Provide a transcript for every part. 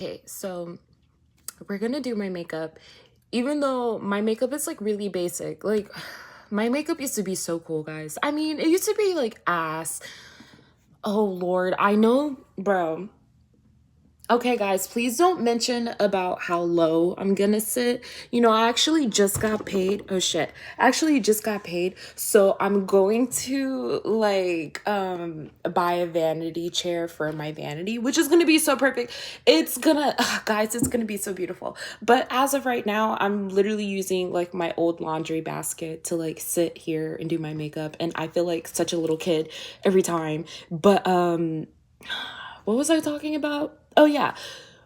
Okay, so we're gonna do my makeup. Even though my makeup is like really basic, like my makeup used to be so cool, guys. I mean, it used to be like ass. Oh Lord, I know, bro. Okay, guys, please don't mention about how low I'm gonna sit. You know, I actually just got paid. Oh shit. I actually just got paid. So I'm going to like buy a vanity chair for my vanity, which is gonna be so perfect. It's gonna guys, it's gonna be so beautiful. But as of right now, I'm literally using like my old laundry basket to like sit here and do my makeup. And I feel like such a little kid every time. But what was I talking about? Oh yeah.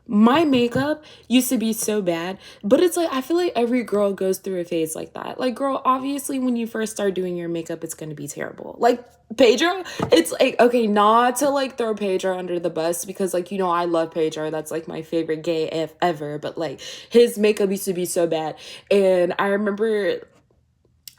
My makeup used to be so bad, but it's like I feel like every girl goes through a phase like that. Like, girl, obviously when you first start doing your makeup, it's gonna be terrible. Like Pedro, it's like okay, not to like throw Pedro under the bus because like you know I love Pedro. That's like my favorite gay if ever. But like his makeup used to be so bad, and I remember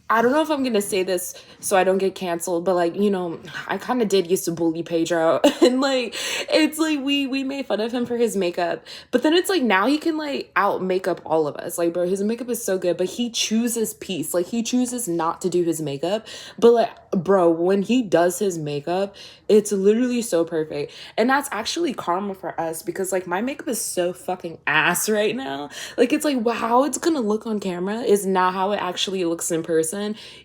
I don't know if I'm gonna say this so I don't get canceled, but like, you know, I kind of did used to bully Pedro and like it's like we made fun of him for his makeup. But then it's like now he can like out makeup all of us. Like, bro, his makeup is so good, but he chooses peace. Like he chooses not to do his makeup. But like, bro, when he does his makeup, it's literally so perfect. And that's actually karma for us because like my makeup is so fucking ass right now. Like it's like how it's gonna look on camera is not how it actually looks in person,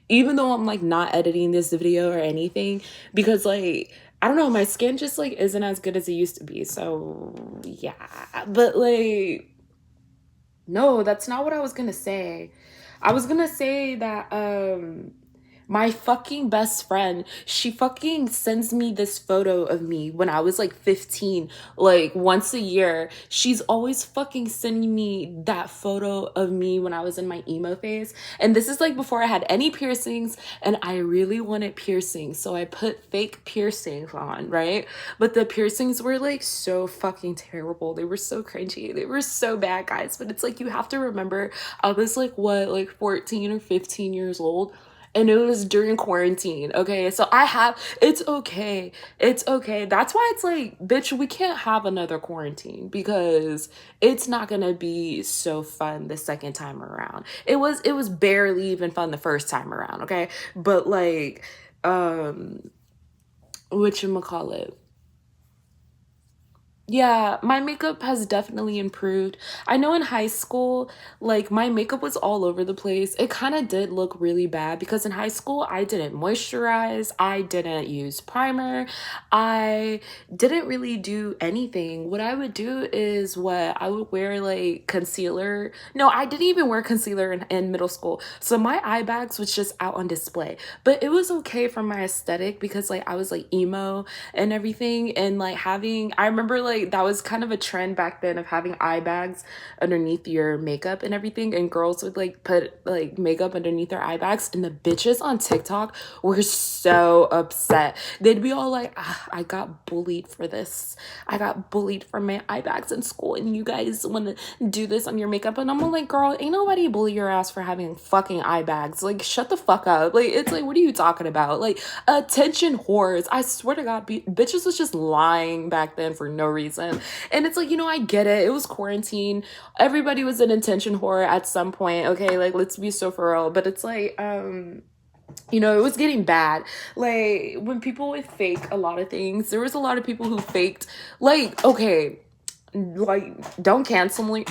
even though I'm like not editing this video or anything because like I don't know, my skin just like isn't as good as it used to be. So yeah, but like no, that's not what I was gonna say. I was gonna say that my fucking best friend, she fucking sends me this photo of me when I was like 15, like once a year. She's always fucking sending me that photo of me when I was in my emo phase. And this is like before I had any piercings and I really wanted piercings. So I put fake piercings on, right? But the piercings were like so fucking terrible. They were so cringy. They were so bad, guys. But it's like you have to remember I was like what, like 14 or 15 years old, and it was during quarantine. Okay, so I have it's okay, it's okay. That's why it's like bitch, we can't have another quarantine because it's not gonna be so fun the second time around. It was barely even fun the first time around. Okay, but like whatchamacallit, yeah, my makeup has definitely improved. I know in high school, like my makeup was all over the place. It kind of did look really bad because in high school, I didn't moisturize, I didn't use primer, I didn't really do anything. What I would do is what I would wear like concealer. No, I didn't even wear concealer in middle school. So my eye bags was just out on display. But it was okay for my aesthetic because like I was like emo and everything and like having I remember like that was kind of a trend back then of having eye bags underneath your makeup and everything, and girls would like put like makeup underneath their eye bags, and the bitches on TikTok were so upset. They'd be all like, ah, I got bullied for this, I got bullied for my eye bags in school and you guys want to do this on your makeup. And I'm like, girl, ain't nobody bully your ass for having fucking eye bags. Like shut the fuck up. Like it's like what are you talking about? Like attention whores. I swear to God, bitches was just lying back then for no reason. And it's like, you know, I get it. It was quarantine. Everybody was an attention whore at some point. Okay, like let's be so for real. But it's like, you know, it was getting bad. Like when people would fake a lot of things, there was a lot of people who faked, like, okay, like don't cancel me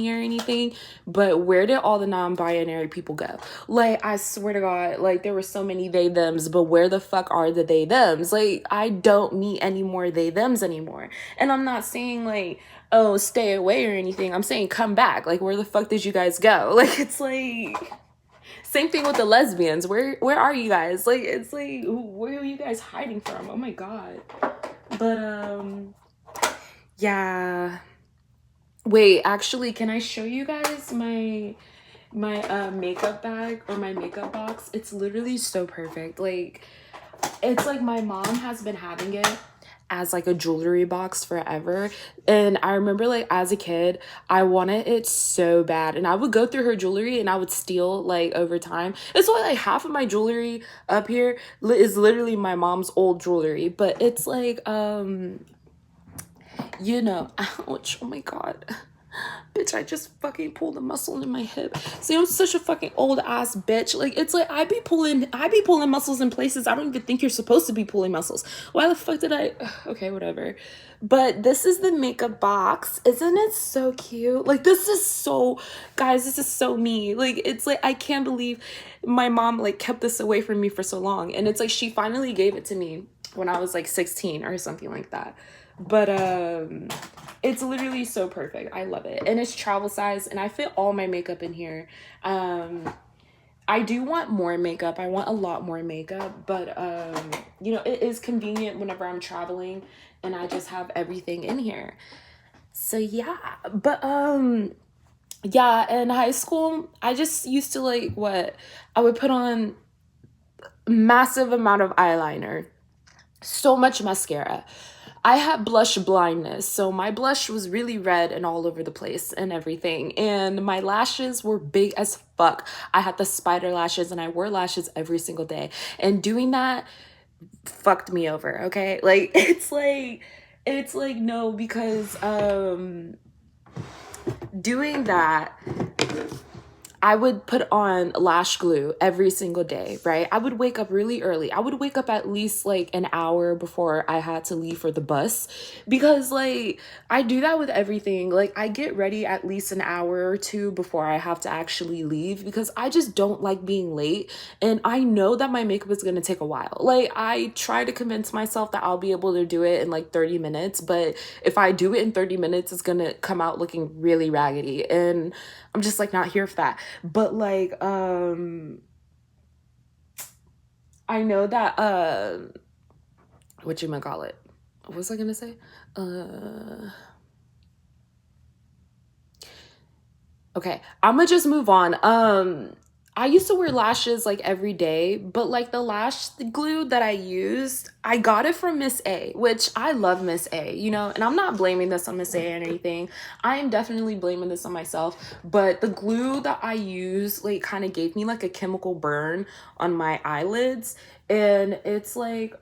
or anything, but where did all the non-binary people go? Like I swear to God, like there were so many they thems, but where the fuck are the they thems? Like I don't meet any more they thems anymore. And I'm not saying like, oh, stay away or anything. I'm saying come back. Like where the fuck did you guys go? Like it's like same thing with the lesbians. Where are you guys? Like it's like where are you guys hiding from? Oh my God. But yeah. Wait, actually, can I show you guys my makeup bag or my makeup box? It's literally so perfect. Like it's like my mom has been having it as like a jewelry box forever. And I remember like as a kid, I wanted it so bad. And I would go through her jewelry and I would steal like over time. It's why like half of my jewelry up here is literally my mom's old jewelry. But it's like you know, ouch, oh my God. Bitch, I just fucking pulled a muscle in my hip. See, I'm such a fucking old ass bitch. Like, it's like I be pulling muscles in places I don't even think you're supposed to be pulling muscles. Why the fuck did I? Okay, whatever. But this is the makeup box. Isn't it so cute? Like, this is so, guys, this is so me. Like, it's like I can't believe my mom like kept this away from me for so long. And it's like she finally gave it to me when I was like 16 or something like that. But it's literally so perfect. I love it. And it's travel size and I fit all my makeup in here. I do want more makeup. I want a lot more makeup, but you know, it is convenient whenever I'm traveling and I just have everything in here. So yeah, but yeah, in high school, I just used to like what I would put on massive amount of eyeliner, so much mascara. I had blush blindness, so my blush was really red and all over the place and everything. And my lashes were big as fuck. I had the spider lashes and I wore lashes every single day. And doing that fucked me over, okay? Like it's like no, because doing that I would put on lash glue every single day, right? I would wake up really early. I would wake up at least like an hour before I had to leave for the bus because like I do that with everything. Like I get ready at least an hour or two before I have to actually leave because I just don't like being late and I know that my makeup is going to take a while. Like I try to convince myself that I'll be able to do it in like 30 minutes, but if I do it in 30 minutes, it's going to come out looking really raggedy and I'm just like not here for that. But like I know that whatchamacallit, what was I gonna say? Okay, I'm gonna just move on. I used to wear lashes like every day, but like the lash glue that I used, I got it from Miss A, which I love Miss A, you know, and I'm not blaming this on Miss A or anything. I am definitely blaming this on myself, but the glue that I used like kind of gave me like a chemical burn on my eyelids, and it's like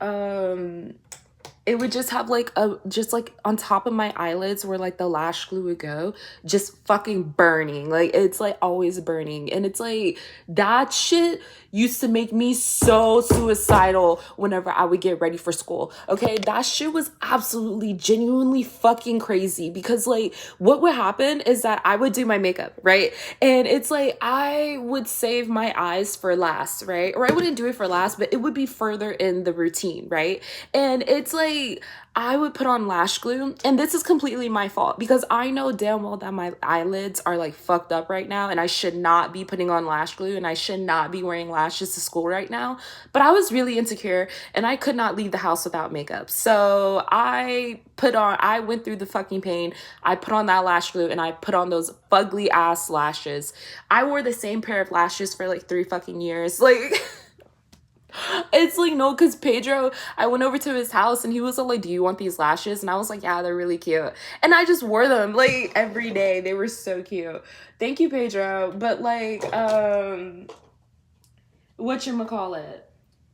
it would just have like a just like on top of my eyelids where like the lash glue would go, just fucking burning. Like it's like always burning, and it's like that shit used to make me so suicidal whenever I would get ready for school. Okay, that shit was absolutely genuinely fucking crazy because like what would happen is that I would do my makeup, right? And it's like I would save my eyes for last, right? Or I wouldn't do it for last, but it would be further in the routine, right? And it's like I would put on lash glue, and this is completely my fault because I know damn well that my eyelids are like fucked up right now and I should not be putting on lash glue and I should not be wearing lashes to school right now. But I was really insecure and I could not leave the house without makeup. So I went through the fucking pain. I put on that lash glue and I put on those fugly ass lashes. I wore the same pair of lashes for like 3 fucking years. Like it's like, no, because Pedro, I went over to his house and he was like, do you want these lashes? And I was like, yeah, they're really cute. And I just wore them like every day. They were so cute. Thank you, Pedro. But like, whatchamacallit?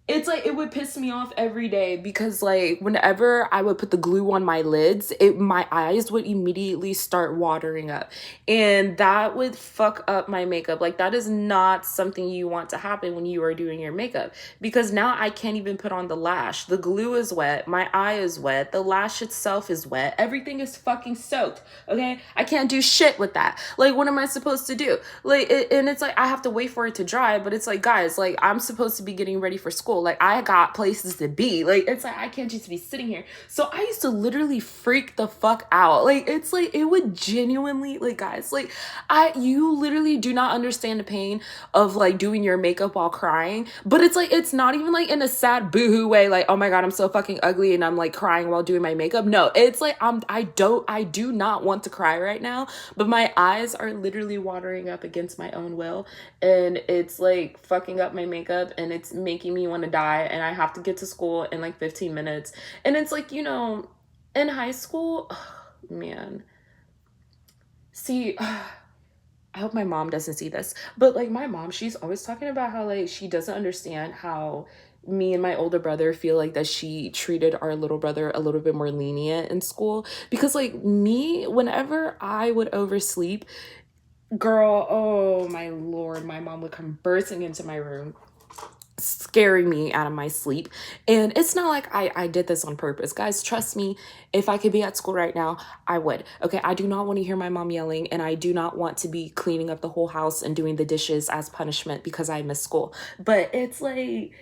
It's like it would piss me off every day because like whenever I would put the glue on my lids, my eyes would immediately start watering up, and that would fuck up my makeup. Like that is not something you want to happen when you are doing your makeup, because now I can't even put on the lash. The glue is wet, my eye is wet, the lash itself is wet, everything is fucking soaked. Okay, I can't do shit with that. Like what am I supposed to do? Like and it's like I have to wait for it to dry, but it's like, guys, like I'm supposed to be getting ready for school. Like I got places to be. Like it's like I can't just be sitting here. So I used to literally freak the fuck out. Like it's like it would genuinely, like guys, like you literally do not understand the pain of like doing your makeup while crying. But it's like it's not even like in a sad boohoo way, like oh my god, I'm so fucking ugly and I'm like crying while doing my makeup. No, it's like I do not want to cry right now, but my eyes are literally watering up against my own will, and it's like fucking up my makeup and it's making me want to die, and I have to get to school in like 15 minutes. And it's like, you know, in high school, man, see, I hope my mom doesn't see this, but like my mom, she's always talking about how like she doesn't understand how me and my older brother feel like that she treated our little brother a little bit more lenient in school, because like me, whenever I would oversleep, girl, oh my lord, my mom would come bursting into my room, scaring me out of my sleep. And it's not like I did this on purpose, guys. Trust me, if I could be at school right now, I would. Okay, I do not want to hear my mom yelling, and I do not want to be cleaning up the whole house and doing the dishes as punishment because I miss school. But it's like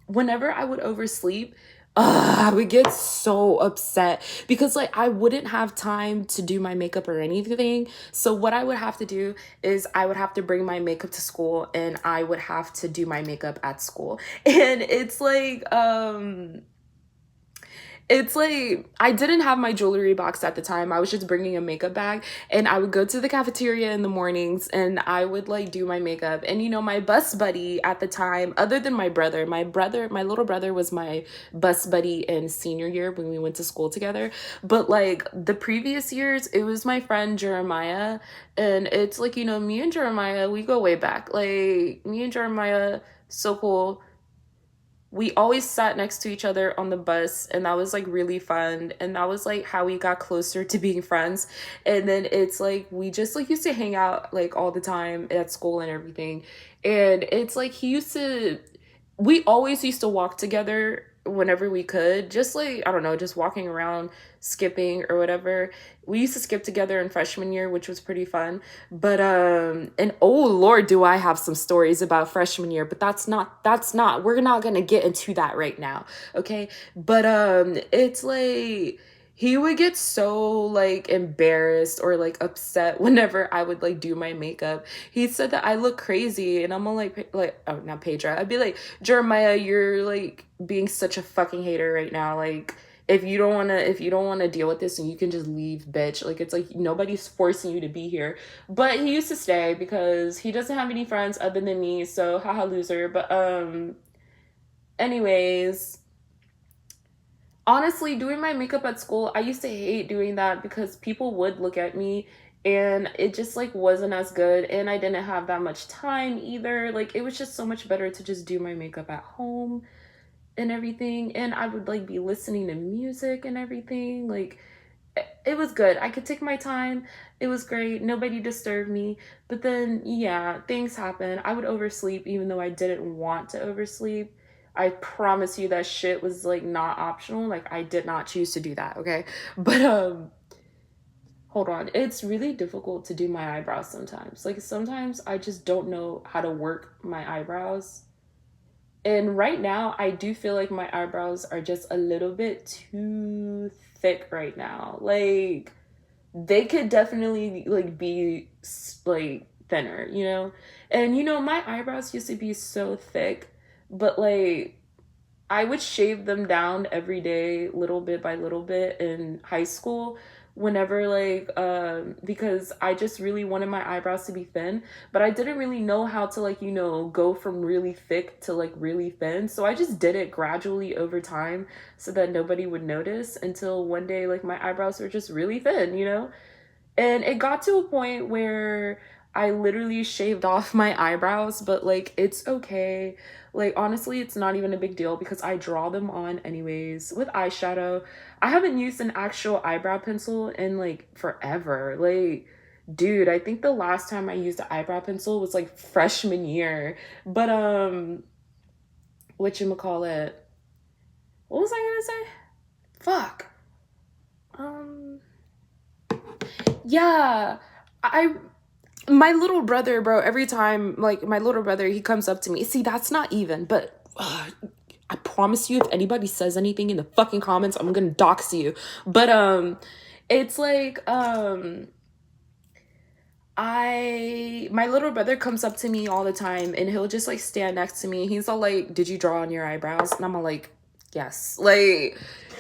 whenever I would oversleep, I would get so upset because like I wouldn't have time to do my makeup or anything. So what I would have to do is I would have to bring my makeup to school, and I would have to do my makeup at school. And it's like I didn't have my jewelry box at the time. I was just bringing a makeup bag, and I would go to the cafeteria in the mornings, and I would like do my makeup. And you know, my bus buddy at the time, other than my little brother was my bus buddy in senior year when we went to school together. But like the previous years, it was my friend Jeremiah. And it's like, you know, me and Jeremiah, we go way back. Like me and Jeremiah, so cool. We always sat next to each other on the bus, and that was like really fun, and that was like how we got closer to being friends. And then it's like we just like used to hang out like all the time at school and everything. And it's like we always used to walk together whenever we could, just like, I don't know, just walking around, skipping or whatever. We used to skip together in freshman year, which was pretty fun. But and oh lord, do I have some stories about freshman year, but we're not gonna get into that right now, okay? But it's like he would get so like embarrassed or like upset whenever I would like do my makeup. He said that I look crazy, and I'm all like, oh, not Pedra. I'd be like, Jeremiah, you're like being such a fucking hater right now. Like, if you don't wanna deal with this, and you can just leave, bitch. Like, it's like nobody's forcing you to be here. But he used to stay because he doesn't have any friends other than me. So haha, loser. But anyways, honestly, doing my makeup at school, I used to hate doing that because people would look at me, and it just like wasn't as good, and I didn't have that much time either. Like, it was just so much better to just do my makeup at home and everything, and I would like be listening to music and everything. Like, it was good. I could take my time. It was great. Nobody disturbed me. But then, yeah, things happen. I would oversleep even though I didn't want to oversleep. I promise you that shit was like not optional. Like, I did not choose to do that, okay? But hold on. It's really difficult to do my eyebrows sometimes. Like, sometimes I just don't know how to work my eyebrows. And right now, I do feel like my eyebrows are just a little bit too thick right now. Like, they could definitely like be like thinner, you know? And you know, my eyebrows used to be so thick, but like I would shave them down every day, little bit by little bit in high school, whenever like because I just really wanted my eyebrows to be thin, but I didn't really know how to like, you know, go from really thick to like really thin. So I just did it gradually over time so that nobody would notice, until one day like my eyebrows were just really thin, you know? And it got to a point where I literally shaved off my eyebrows, but like it's okay. Like, honestly, it's not even a big deal because I draw them on anyways with eyeshadow. I haven't used an actual eyebrow pencil in like forever. Like, dude, I think the last time I used an eyebrow pencil was like freshman year. But whatchamacallit? What was I gonna say? Fuck. Um yeah. I My little brother, bro, every time like my little brother, he comes up to me. See, that's not even, but I promise you, if anybody says anything in the fucking comments, I'm gonna dox you. But it's like my little brother comes up to me all the time, and he'll just like stand next to me. He's all like, "Did you draw on your eyebrows?" And I'm all like, "Yes." Like,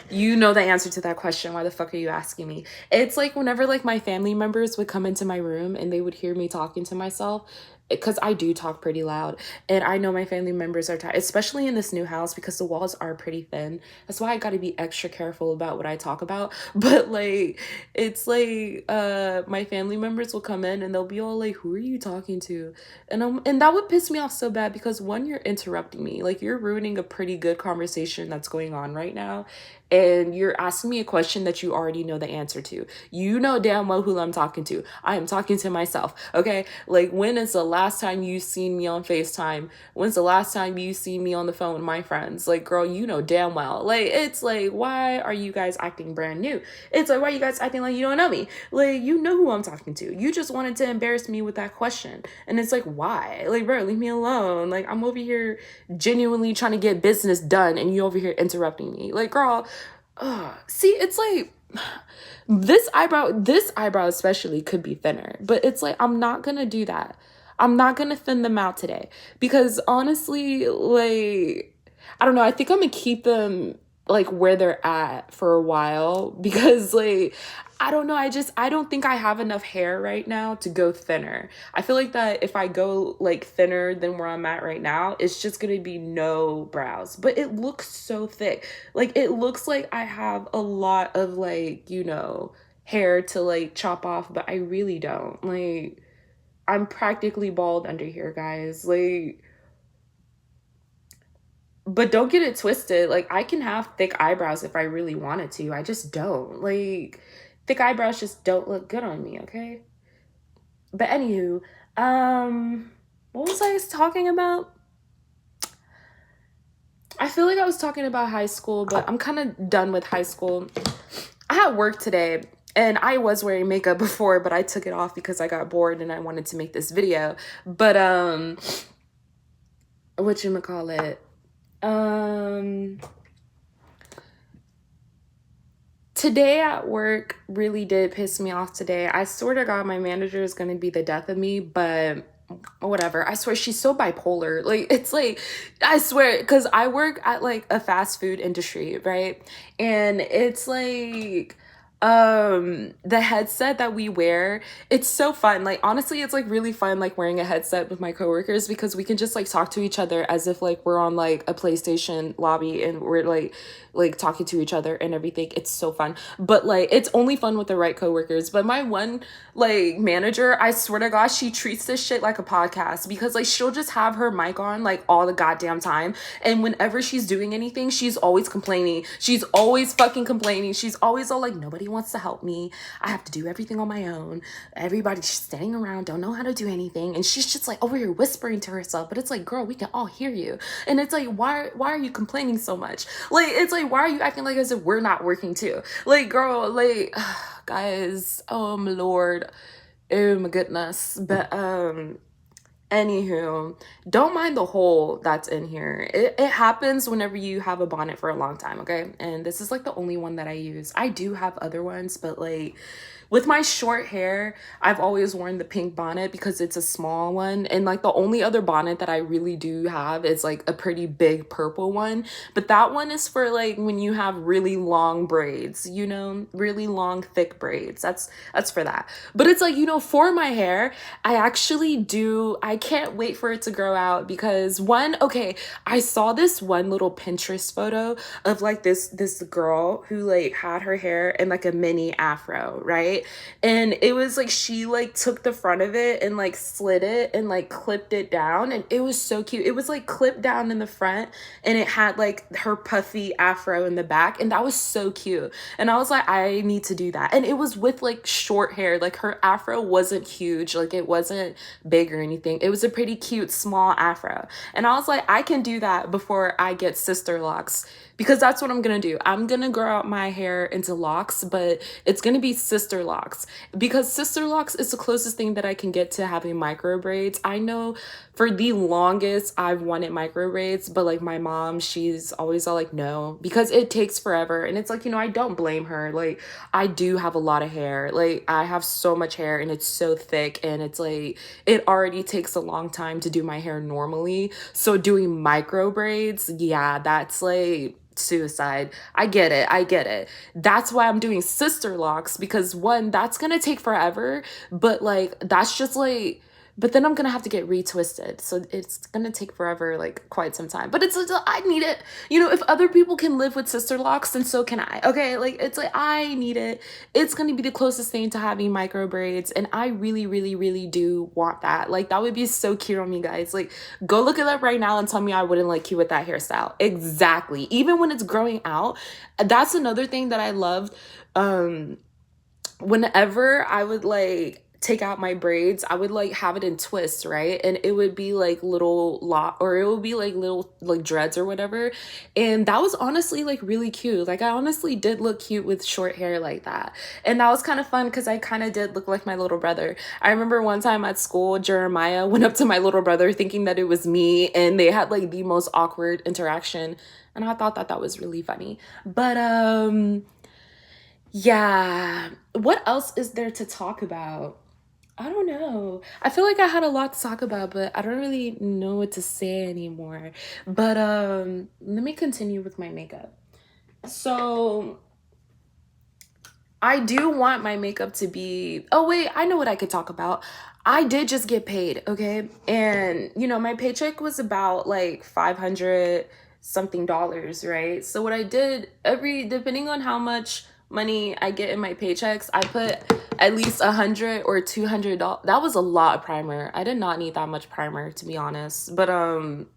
you know the answer to that question. Why the fuck are you asking me? It's like whenever like my family members would come into my room and they would hear me talking to myself, because I do talk pretty loud, and I know my family members are tired, especially in this new house because the walls are pretty thin. That's why I got to be extra careful about what I talk about. But like, it's like my family members will come in and they'll be all like, "Who are you talking to?" And that would piss me off so bad because one, you're interrupting me, like you're ruining a pretty good conversation that's going on right now, and you're asking me a question that you already know the answer to. You know damn well who I'm talking to. I am talking to myself, okay? Like, when is the last time you seen me on FaceTime? When's the last time you seen me on the phone with my friends? Like, girl, you know damn well. Like, it's like, why are you guys acting brand new? It's like, why are you guys acting like you don't know me? Like, you know who I'm talking to. You just wanted to embarrass me with that question. And it's like, why? Like, bro, leave me alone. Like, I'm over here genuinely trying to get business done and you over here interrupting me. Like, girl, see, it's like this eyebrow especially could be thinner, but it's like I'm not gonna do that. I'm not gonna thin them out today because honestly, like, I don't know, I think I'm gonna keep them like where they're at for a while because like I don't know, I don't think I have enough hair right now to go thinner. I feel like that if I go like thinner than where I'm at right now, it's just gonna be no brows. But it looks so thick. Like, it looks like I have a lot of, like, hair to like chop off, but I really don't. Like, I'm practically bald under here, guys. Like, but don't get it twisted. Like, I can have thick eyebrows if I really wanted to. I just don't. Like, thick eyebrows just don't look good on me, okay? But anywho, what was I talking about? I feel like I was talking about high school, but I'm kind of done with high school. I had work today, and I was wearing makeup before, but I took it off because I got bored and I wanted to make this video. But whatchamacallit? Today at work really did piss me off today. I swear to God, my manager is going to be the death of me, but whatever. I swear she's so bipolar. Like, it's like, I swear, because I work at like a fast food industry, right? And it's like, the headset that we wear, it's so fun. Like, honestly, it's like really fun, like wearing a headset with my coworkers because we can just like talk to each other as if like we're on like a PlayStation lobby and we're like talking to each other and everything. It's so fun. But like, it's only fun with the right coworkers. But my one like manager, I swear to God, she treats this shit like a podcast because like she'll just have her mic on like all the goddamn time, and whenever she's doing anything, she's always complaining. She's always fucking complaining. She's always all like, nobody wants to help me. I have to do everything on my own. Everybody's standing around, don't know how to do anything. And she's just like over here whispering to herself. But it's like, girl, we can all hear you. And it's like, why are you complaining so much? Like, it's like, why are you acting like as if we're not working too? Like, girl, like, guys, oh my Lord. Oh my goodness. But anywho, don't mind the hole that's in here. It happens whenever you have a bonnet for a long time, okay? And this is like the only one that I use. I do have other ones, but like with my short hair, I've always worn the pink bonnet because it's a small one. And like the only other bonnet that I really do have is like a pretty big purple one. But that one is for like when you have really long braids, really long, thick braids. That's for that. But it's like, for my hair, I can't wait for it to grow out because okay, I saw this one little Pinterest photo of like this girl who like had her hair in like a mini afro, right? And it was like she like took the front of it and like slid it and like clipped it down, and it was so cute. It was like clipped down in the front and it had like her puffy afro in the back, and that was so cute. And I was like, I need to do that. And it was with like short hair. Like her afro wasn't huge, like it wasn't big or anything. It was a pretty cute small afro. And I was like, I can do that before I get sister locks, because that's what I'm gonna do. I'm gonna grow out my hair into locks, but it's gonna be sister locks, because sister locks is the closest thing that I can get to having micro braids. I know for the longest I've wanted micro braids, but like my mom, she's always all like, no, because it takes forever. And it's like, I don't blame her. Like, I do have a lot of hair. Like, I have so much hair and it's so thick, and it's like, it already takes a long time to do my hair normally. So doing micro braids, yeah, that's like suicide. I get it. That's why I'm doing sister locks, because one, that's gonna take forever, but like that's just like but then I'm gonna have to get retwisted, so it's gonna take forever, like quite some time. But it's I need it. You know, if other people can live with sister locks, then so can I. Okay, like it's like I need it. It's gonna be the closest thing to having micro braids, and I really, really, really do want that. Like that would be so cute on me, guys. Like go look it up right now and tell me I wouldn't like you with that hairstyle. Exactly. Even when it's growing out, that's another thing that I loved. Whenever I would like take out my braids, I would like have it in twists, right? And it would be like little or it would be like little like dreads or whatever. And that was honestly like really cute. Like I honestly did look cute with short hair like that. And that was kind of fun because I kind of did look like my little brother. I remember one time at school, Jeremiah went up to my little brother thinking that it was me, and they had like the most awkward interaction. And I thought that that was really funny. But yeah, what else is there to talk about? I don't know. I feel like I had a lot to talk about, but I don't really know what to say anymore. But let me continue with my makeup. So I do want my makeup to be, oh wait, I know what I could talk about. I did just get paid, okay? And you know, my paycheck was about like 500 something dollars, right? So what I did depending on how much money I get in my paychecks, I put at least $100 or $200. That was a lot of primer. I did not need that much primer, to be honest. But and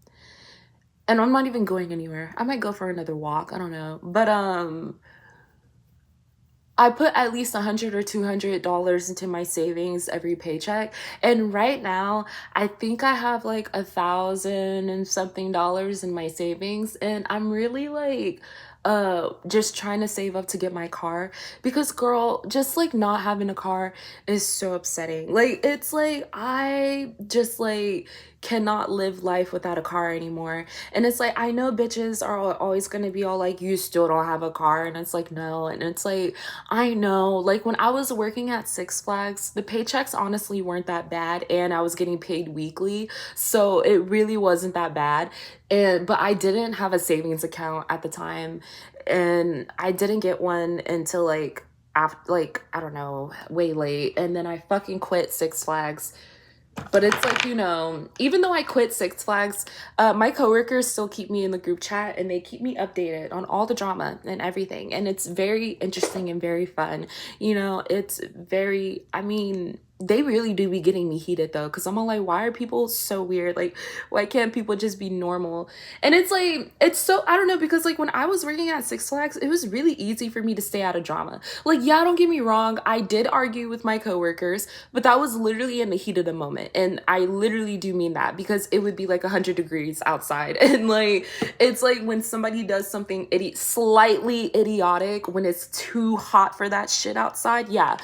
I'm not even going anywhere. I might go for another walk. I don't know. But I put at least $100 or $200 into my savings every paycheck. And right now, I think I have like 1,000 and something dollars in my savings. And I'm really like, just trying to save up to get my car, because girl, just like not having a car is so upsetting. Like it's like I just like cannot live life without a car anymore. And it's like I know bitches are always gonna be all like, you still don't have a car, and it's like no. And it's like I know, like when I was working at Six Flags, the paychecks honestly weren't that bad, and I was getting paid weekly, so it really wasn't that bad. But I didn't have a savings account at the time, and I didn't get one until like after, like I don't know, way late. And then I fucking quit Six Flags. But it's like, you know, even though I quit Six Flags, my coworkers still keep me in the group chat, and they keep me updated on all the drama and everything. And it's very interesting and very fun. You know, it's very, I mean, they really do be getting me heated though, because I'm all like, why are people so weird? Like, why can't people just be normal? And it's like, it's so, I don't know, because like when I was working at Six Flags, it was really easy for me to stay out of drama. Like, yeah, don't get me wrong, I did argue with my coworkers, but that was literally in the heat of the moment. And I literally do mean that, because it would be like 100 degrees outside. And like, it's like when somebody does something slightly idiotic, when it's too hot for that shit outside, yeah,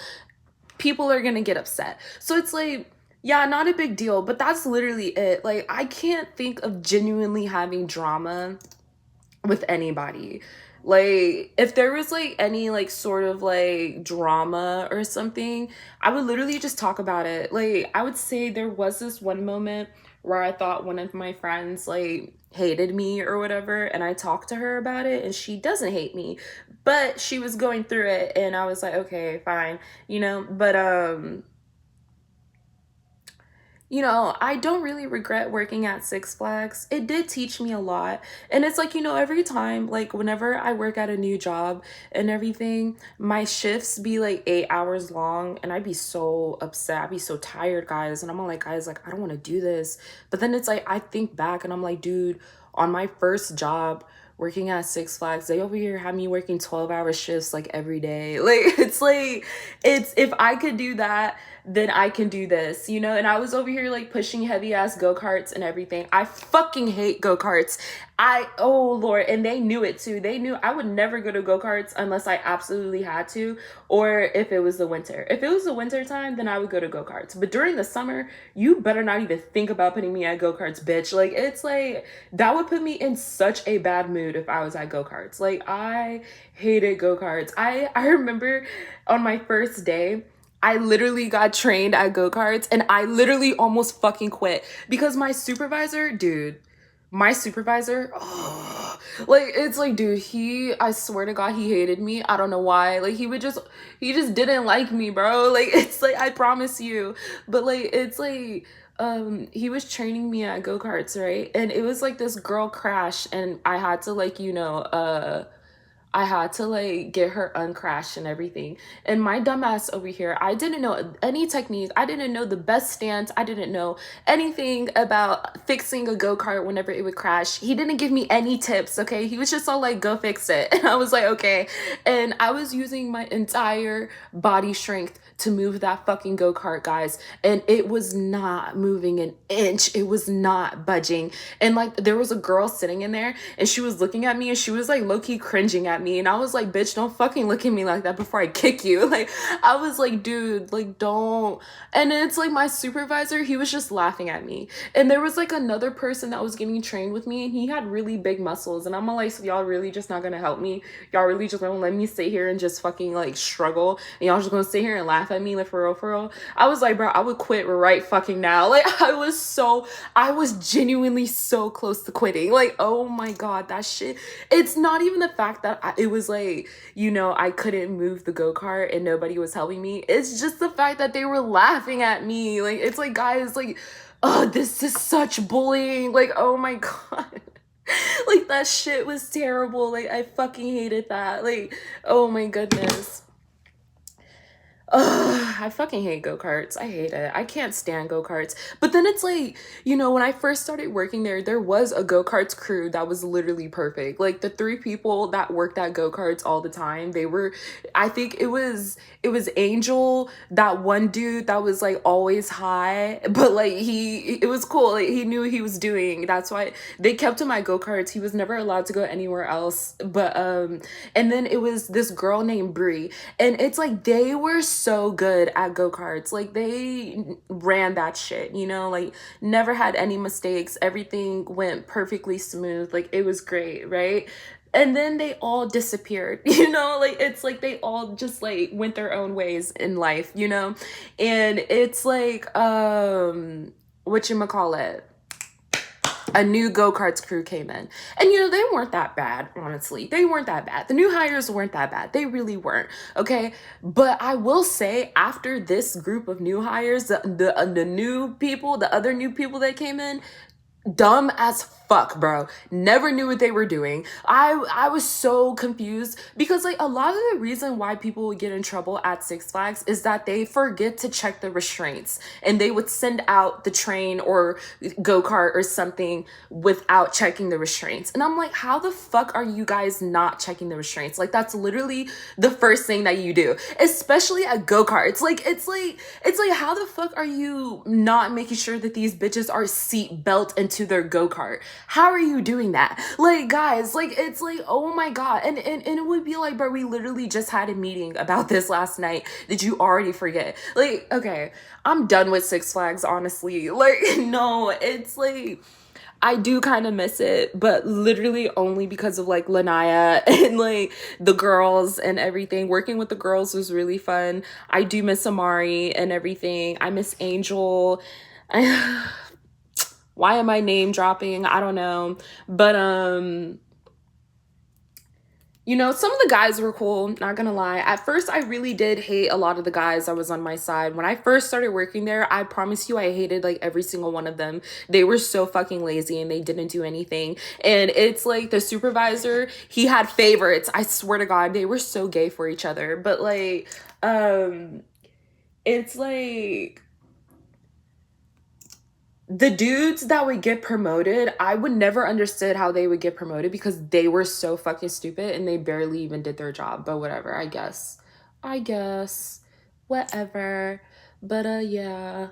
people are gonna get upset. So it's like, yeah, not a big deal, but that's literally it. Like, I can't think of genuinely having drama with anybody. Like, if there was like any like sort of like drama or something, I would literally just talk about it. Like, I would say there was this one moment where I thought one of my friends like hated me or whatever, and I talked to her about it, and she doesn't hate me, but she was going through it, and I was like, okay, fine, you know. But you know, I don't really regret working at Six Flags. It did teach me a lot. And it's like, you know, every time, like whenever I work at a new job and everything, my shifts be like 8 hours long, and I'd be so upset. I'd be so tired, guys. And I'm all like, guys, like, I don't want to do this. But then it's like, I think back and I'm like, dude, on my first job, working at Six Flags, they over here have me working 12-hour shifts like every day. Like, it's if I could do that, then I can do this, you know? And I was over here like pushing heavy ass go-karts and everything. I fucking hate go-karts. Oh Lord, and they knew it too. They knew I would never go to go-karts unless I absolutely had to, or if it was the winter. If it was the winter time, then I would go to go-karts. But during the summer, you better not even think about putting me at go-karts, bitch. Like, it's like, that would put me in such a bad mood if I was at go-karts. Like, I hated go-karts. I remember on my first day, I literally got trained at go-karts, and I literally almost fucking quit because my supervisor, dude, oh, like, it's like, dude, I swear to God, he hated me. I don't know why. Like, he just didn't like me, bro. Like, it's like, I promise you. But like, it's like, he was training me at go-karts, right? And it was like this girl crash, and I had to like, I had to like get her uncrashed and everything. And my dumbass over here, I didn't know any technique. I didn't know the best stance. I didn't know anything about fixing a go-kart whenever it would crash. He didn't give me any tips, okay? He was just all like, go fix it. And I was like, okay. And I was using my entire body strength to move that fucking go-kart, guys. And it was not moving an inch. It was not budging. And like, there was a girl sitting in there, and she was looking at me, and she was like low-key cringing at me. And I was like, bitch, don't fucking look at me like that before I kick you. Like, I was like, dude, like, don't. And it's like my supervisor, he was just laughing at me. And there was like another person that was getting trained with me, and he had really big muscles. And I'm like, so y'all really just not gonna help me? Y'all really just gonna let me sit here and just fucking like struggle? And y'all just gonna sit here and laugh at me, like, for real, for real? I was like, bro, I would quit right fucking now. Like, I was genuinely so close to quitting. Like, oh my God, that shit. It's not even the fact that it was like, I couldn't move the go-kart and nobody was helping me. It's just the fact that they were laughing at me. Like, it's like, guys, like, oh, this is such bullying. Like, oh my God. Like, that shit was terrible. Like, I fucking hated that. Like, oh my goodness. Ugh, I fucking hate go-karts. I hate it. I can't stand go-karts. But then it's like, when I first started working there was a go-karts crew that was literally perfect. Like, the 3 people that worked at go-karts all the time, I think it was Angel, that one dude that was like always high, but like it was cool. Like, he knew what he was doing. That's why they kept him at go-karts. He was never allowed to go anywhere else. But, and then it was this girl named Brie, and it's like, they were so good at go-karts. Like, they ran that shit, like, never had any mistakes. Everything went perfectly smooth. Like, it was great, right? And then they all disappeared, like, it's like they all just like went their own ways in life, and it's like, whatchamacallit, a new go-karts crew came in, and they weren't that bad. Honestly, they weren't that bad. The new hires weren't that bad. They really weren't. Okay, but I will say, after this group of new hires, the new people, the other new people that came in, dumb as fuck, bro. Never knew what they were doing. I was so confused, because like, a lot of the reason why people would get in trouble at Six Flags is that they forget to check the restraints, and they would send out the train or go-kart or something without checking the restraints. And I'm like, how the fuck are you guys not checking the restraints? Like, that's literally the first thing that you do, especially at go-karts. Like, it's like how the fuck are you not making sure that these bitches are seat belt into their go-kart? How are you doing that? Like, guys, like, it's like, oh my God. And it would be like, bro, we literally just had a meeting about this last night. Did you already forget? Like, okay, I'm done with Six Flags, honestly. Like, no, it's like, I do kind of miss it, but literally only because of like Lanaya and like the girls and everything. Working with the girls was really fun. I do miss Amari and everything. I miss Angel. Why am I name dropping? I don't know. But, some of the guys were cool, not gonna lie. At first, I really did hate a lot of the guys that was on my side. When I first started working there, I promise you, I hated like every single one of them. They were so fucking lazy and they didn't do anything. And it's like, the supervisor, he had favorites. I swear to God, they were so gay for each other. But like, it's like, the dudes that would get promoted, I would never understood how they would get promoted, because they were so fucking stupid and they barely even did their job. But whatever, I guess, whatever. But yeah.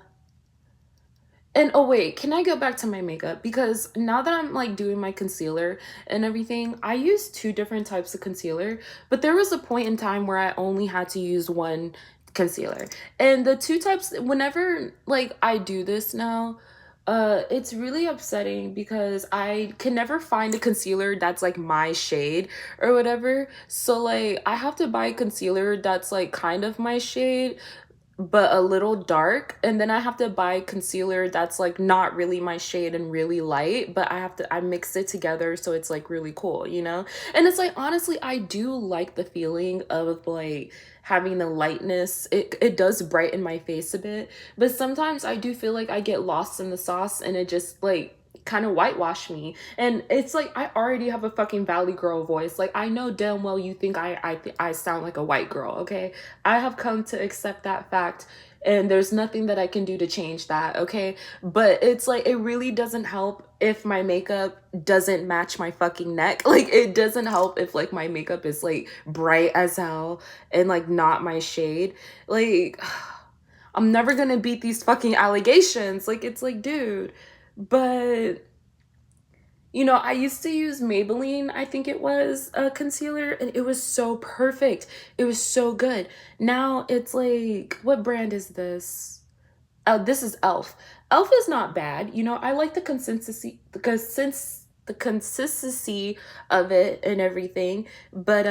And oh wait, can I go back to my makeup? Because now that I'm like doing my concealer and everything, I use 2 different types of concealer, but there was a point in time where I only had to use one concealer. And the 2 types, whenever like I do this now, it's really upsetting, because I can never find a concealer that's like my shade or whatever. So like, I have to buy a concealer that's like kind of my shade, but a little dark, and then I have to buy concealer that's like not really my shade and really light, but I mix it together so it's like really cool, you know? And it's like honestly I do like the feeling of like having the lightness. It does brighten my face a bit, but sometimes I do feel like I get lost in the sauce and it just like kind of whitewash me. And it's like I already have a fucking valley girl voice. Like I know damn well you think I sound like a white girl, okay? I have come to accept that fact, and there's nothing that I can do to change that, okay? But it's like it really doesn't help if my makeup doesn't match my fucking neck. Like it doesn't help if like my makeup is like bright as hell and like not my shade. Like I'm never gonna beat these fucking allegations. Like it's like, dude. But you know, I used to use Maybelline, I think it was, a concealer, and it was so perfect. It was so good. Now it's like, what brand is this? Oh, this is e.l.f. e.l.f. is not bad. You know, I like the consistency of it and everything. But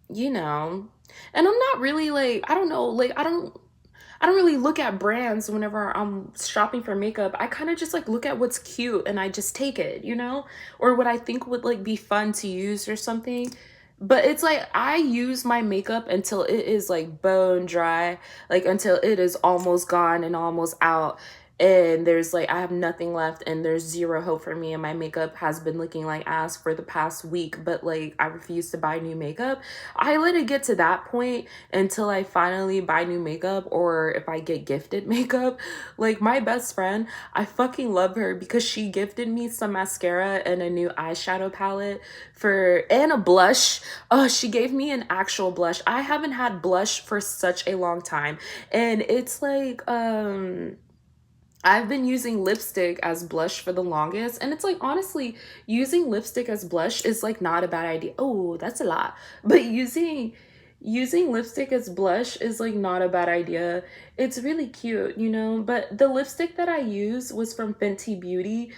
you know, and I'm not really like, I don't know, like I don't really look at brands whenever I'm shopping for makeup. I kind of just like look at what's cute and I just take it, you know? Or what I think would like be fun to use or something. But it's like I use my makeup until it is like bone dry, like until it is almost gone and almost out. And there's like, I have nothing left and there's zero hope for me. And my makeup has been looking like ass for the past week, but like I refuse to buy new makeup. I let it get to that point until I finally buy new makeup, or if I get gifted makeup. Like my best friend, I fucking love her because she gifted me some mascara and a new eyeshadow palette and a blush. Oh, she gave me an actual blush. I haven't had blush for such a long time. And it's like, I've been using lipstick as blush for the longest, and it's like honestly using lipstick as blush is like not a bad idea. Oh, that's a lot. But using lipstick as blush is like not a bad idea. It's really cute, you know? But the lipstick that I use was from Fenty Beauty,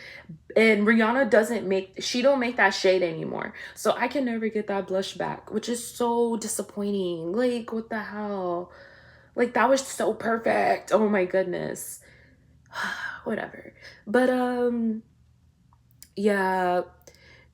and Rihanna she don't make that shade anymore. So I can never get that blush back, which is so disappointing. Like what the hell? Like that was so perfect. Oh my goodness. Whatever. But yeah,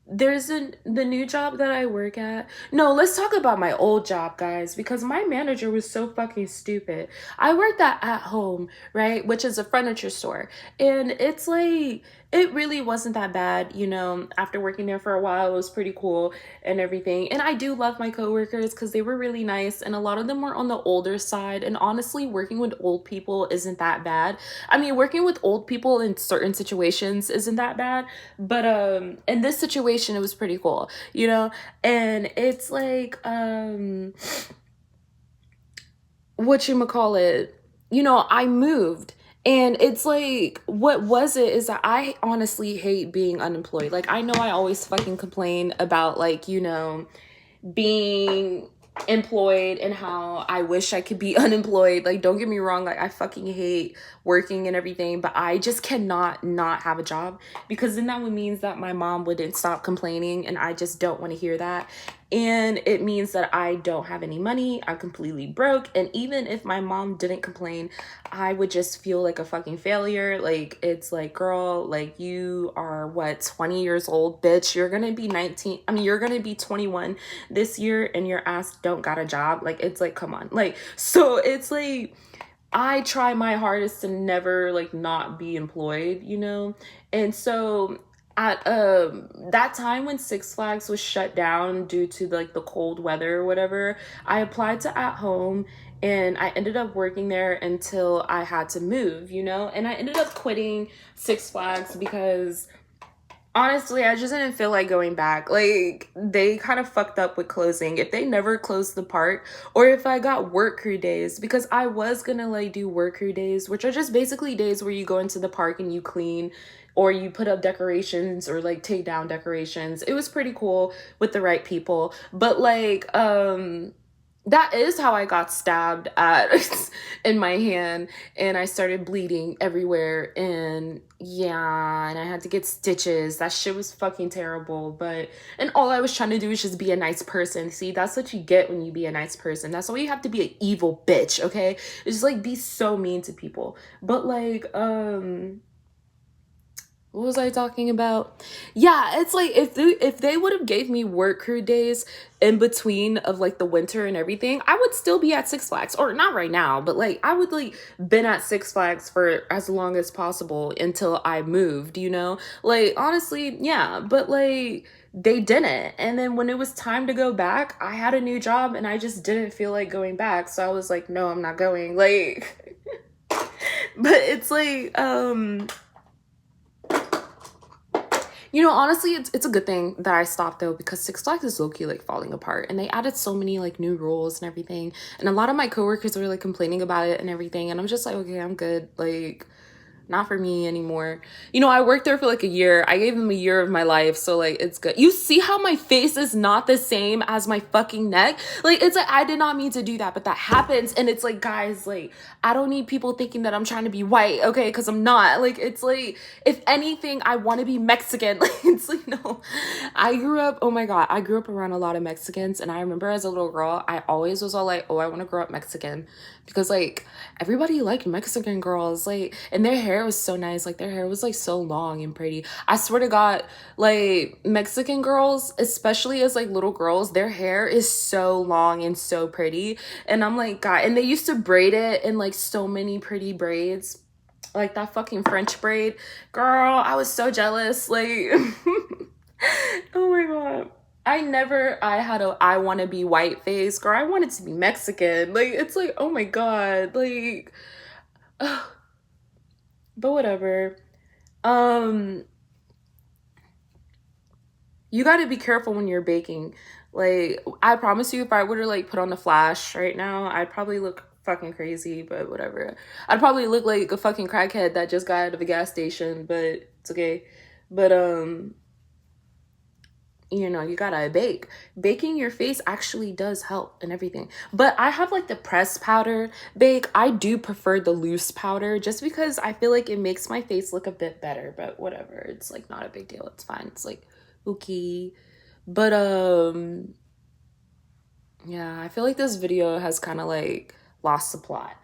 the new job that I work at. No, let's talk about my old job, guys, because my manager was so fucking stupid. I worked at Home, right, which is a furniture store, and it's like it really wasn't that bad, you know. After working there for a while, it was pretty cool and everything. And I do love my coworkers because they were really nice, and a lot of them were on the older side. And honestly, working with old people isn't that bad. I mean, working with old people in certain situations isn't that bad, but in this situation it was pretty cool, you know. And it's like whatchamacallit, you know, I moved, and it's like what was it is that I honestly hate being unemployed. Like I know I always fucking complain about like, you know, being employed and how I wish I could be unemployed. Like don't get me wrong, like I fucking hate working and everything, but I just cannot not have a job, because then that would means that my mom wouldn't stop complaining, and I just don't want to hear that. And it means that I don't have any money. I'm completely broke. And even if my mom didn't complain, I would just feel like a fucking failure. Like, it's like, girl, like, you are what, 20 years old, bitch? You're gonna be 19. I mean, you're gonna be 21 this year, and your ass don't got a job. Like, it's like, come on. Like, so it's like, I try my hardest to never like not be employed, you know? And so at that time when Six Flags was shut down due to like the cold weather or whatever, I applied to At Home, and I ended up working there until I had to move, you know? And I ended up quitting Six Flags because honestly, I just didn't feel like going back. Like, they kind of fucked up with closing. If they never closed the park, or if I got work crew days, because I was gonna like do work crew days, which are just basically days where you go into the park and you clean, or you put up decorations, or like take down decorations. It was pretty cool with the right people. But like, That is how I got stabbed at in my hand, and I started bleeding everywhere, and yeah, and I had to get stitches. That shit was fucking terrible. But and all I was trying to do is just be a nice person. See, that's what you get when you be a nice person. That's why you have to be an evil bitch, okay? It's just like be so mean to people. But like what was I talking about? Yeah, it's like if they would have gave me work crew days in between of like the winter and everything, I would still be at Six Flags. Or not right now, but like I would like been at Six Flags for as long as possible until I moved, you know? Like honestly, yeah, but like they didn't. And then when it was time to go back, I had a new job and I just didn't feel like going back. So I was like, no, I'm not going. Like but it's like you know, honestly, it's a good thing that I stopped though, because Six Flags is low-key like falling apart, and they added so many like new rules and everything. And a lot of my coworkers were like complaining about it and everything, and I'm just like, okay, I'm good. Like not for me anymore. You know, I worked there for like a year. I gave them a year of my life, so like it's good. You see how my face is not the same as my fucking neck? Like it's like I did not mean to do that, but that happens. And it's like, guys, like I don't need people thinking that I'm trying to be white, okay? Because I'm not. Like it's like if anything, I want to be Mexican. Like it's like no. I grew up, oh my god, I grew up around a lot of Mexicans, and I remember as a little girl, I always was all like, oh, I want to grow up Mexican, because like everybody liked Mexican girls, like, and their hair was so nice. Like their hair was like so long and pretty. I swear to God, like Mexican girls, especially as like little girls, their hair is so long and so pretty. And I'm like, God, and they used to braid it in like so many pretty braids, like that fucking French braid. Girl, I was so jealous. Like, oh my God. I had a I want to be white face. Girl, I wanted to be Mexican. Like, it's like, oh my God. Like, ugh, but whatever. Um, you got to be careful when you're baking. Like, I promise you, if I were to like put on the flash right now, I'd probably look fucking crazy, but whatever. I'd probably look like a fucking crackhead that just got out of a gas station, but it's okay. But you know, you gotta bake. Baking your face actually does help and everything. But I have like the pressed powder bake. I do prefer the loose powder just because I feel like it makes my face look a bit better, but whatever. It's like not a big deal. It's fine. It's like okay. But yeah, I feel like this video has kind of like lost the plot.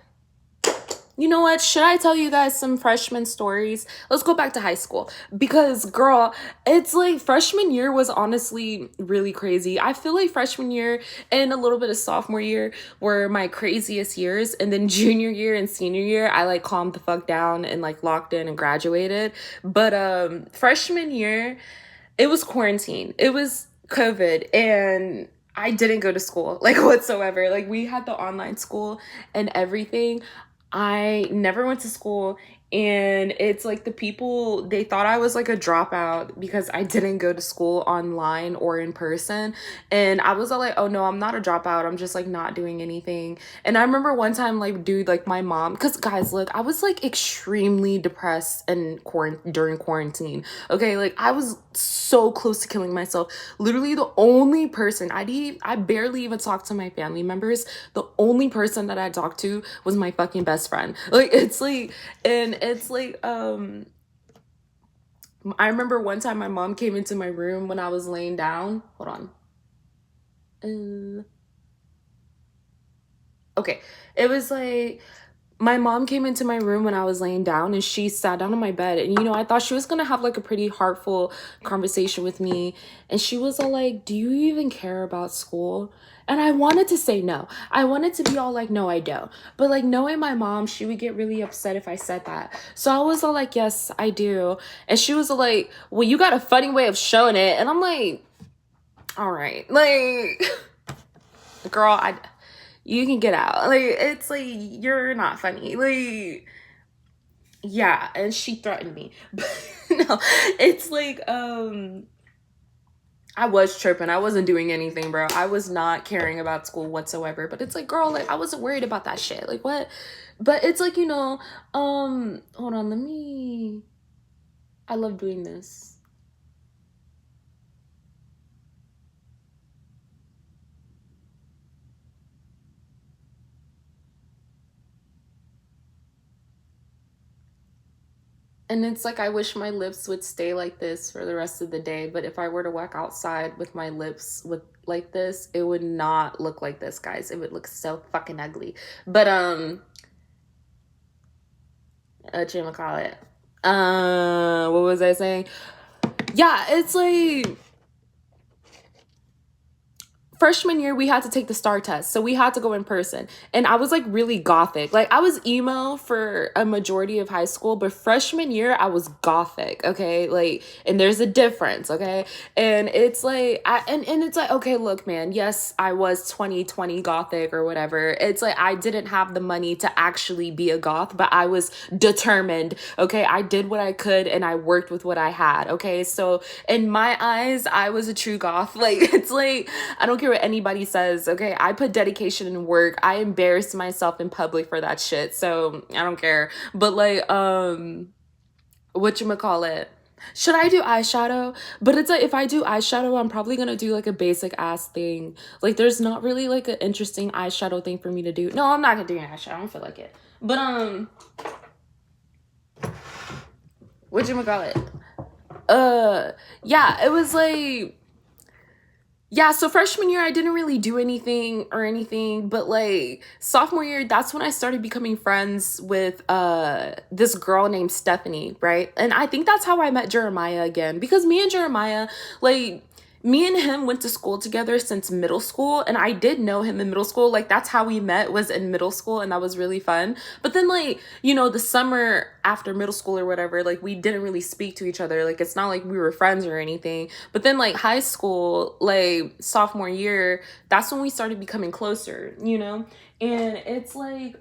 You know what? Should I tell you guys some freshman stories? Let's go back to high school, because girl, it's like freshman year was honestly really crazy. I feel like freshman year and a little bit of sophomore year were my craziest years, and then junior year and senior year I like calmed the fuck down and like locked in and graduated. But freshman year, it was quarantine. It was COVID, and I didn't go to school like whatsoever. Like we had the online school and everything. I never went to school, and it's like the people, they thought I was like a dropout because I didn't go to school online or in person. And I was all like, oh no, I'm not a dropout. I'm just like not doing anything. And I remember one time, like, dude, like my mom, because guys, look, I was like extremely depressed and during quarantine. Okay, like I was so close to killing myself. Literally, the only person I barely even talked to my family members. The only person that I talked to was my fucking best friend. Like it's like, and it's like I remember one time my mom came into my room when I was laying down. Hold on. Okay, it was like my mom came into my room when I was laying down, and she sat down on my bed, and you know, I thought she was gonna have like a pretty heartful conversation with me, and she was all like, do you even care about school? And I wanted to say no. I wanted to be all like, no, I don't. But like knowing my mom, she would get really upset if I said that. So I was all like, yes, I do. And she was all like, well, you got a funny way of showing it. And I'm like, all right, like girl, you can get out. Like it's like you're not funny. Like yeah, and she threatened me. But no, it's like I was tripping. I wasn't doing anything, bro. I was not caring about school whatsoever. But it's like, girl, like I wasn't worried about that shit. Like what? But it's like, you know, hold on, I love doing this. And it's like I wish my lips would stay like this for the rest of the day, but if I were to walk outside with my lips with like this, it would not look like this, guys. It would look so fucking ugly. But whatchamacallit? What was I saying? Yeah, it's like freshman year we had to take the STAR test, so we had to go in person, and I was like really gothic. Like I was emo for a majority of high school, but freshman year I was gothic. Okay, like, and there's a difference. Okay, and it's like and it's like, okay, look, man, yes, I was 2020 gothic or whatever. It's like I didn't have the money to actually be a goth, but I was determined. Okay, I did what I could and I worked with what I had. Okay, so in my eyes I was a true goth. Like it's like I don't care what anybody says. Okay, I put dedication in work. I embarrassed myself in public for that shit, so I don't care. But like whatchamacallit, should I do eyeshadow? But it's like if I do eyeshadow, I'm probably gonna do like a basic ass thing. Like there's not really like an interesting eyeshadow thing for me to do. No, I'm not gonna do an eyeshadow. I don't feel like it. But whatchamacallit? Yeah, it was like, yeah, so freshman year I didn't really do anything or anything, but like sophomore year, that's when I started becoming friends with this girl named Stephanie, right? And I think that's how I met Jeremiah again, because me and Jeremiah, like me and him went to school together since middle school, and I did know him in middle school. Like that's how we met, was in middle school, and that was really fun. But then like, you know, the summer after middle school or whatever, like we didn't really speak to each other. Like it's not like we were friends or anything. But then like high school, like sophomore year, that's when we started becoming closer, you know? And it's like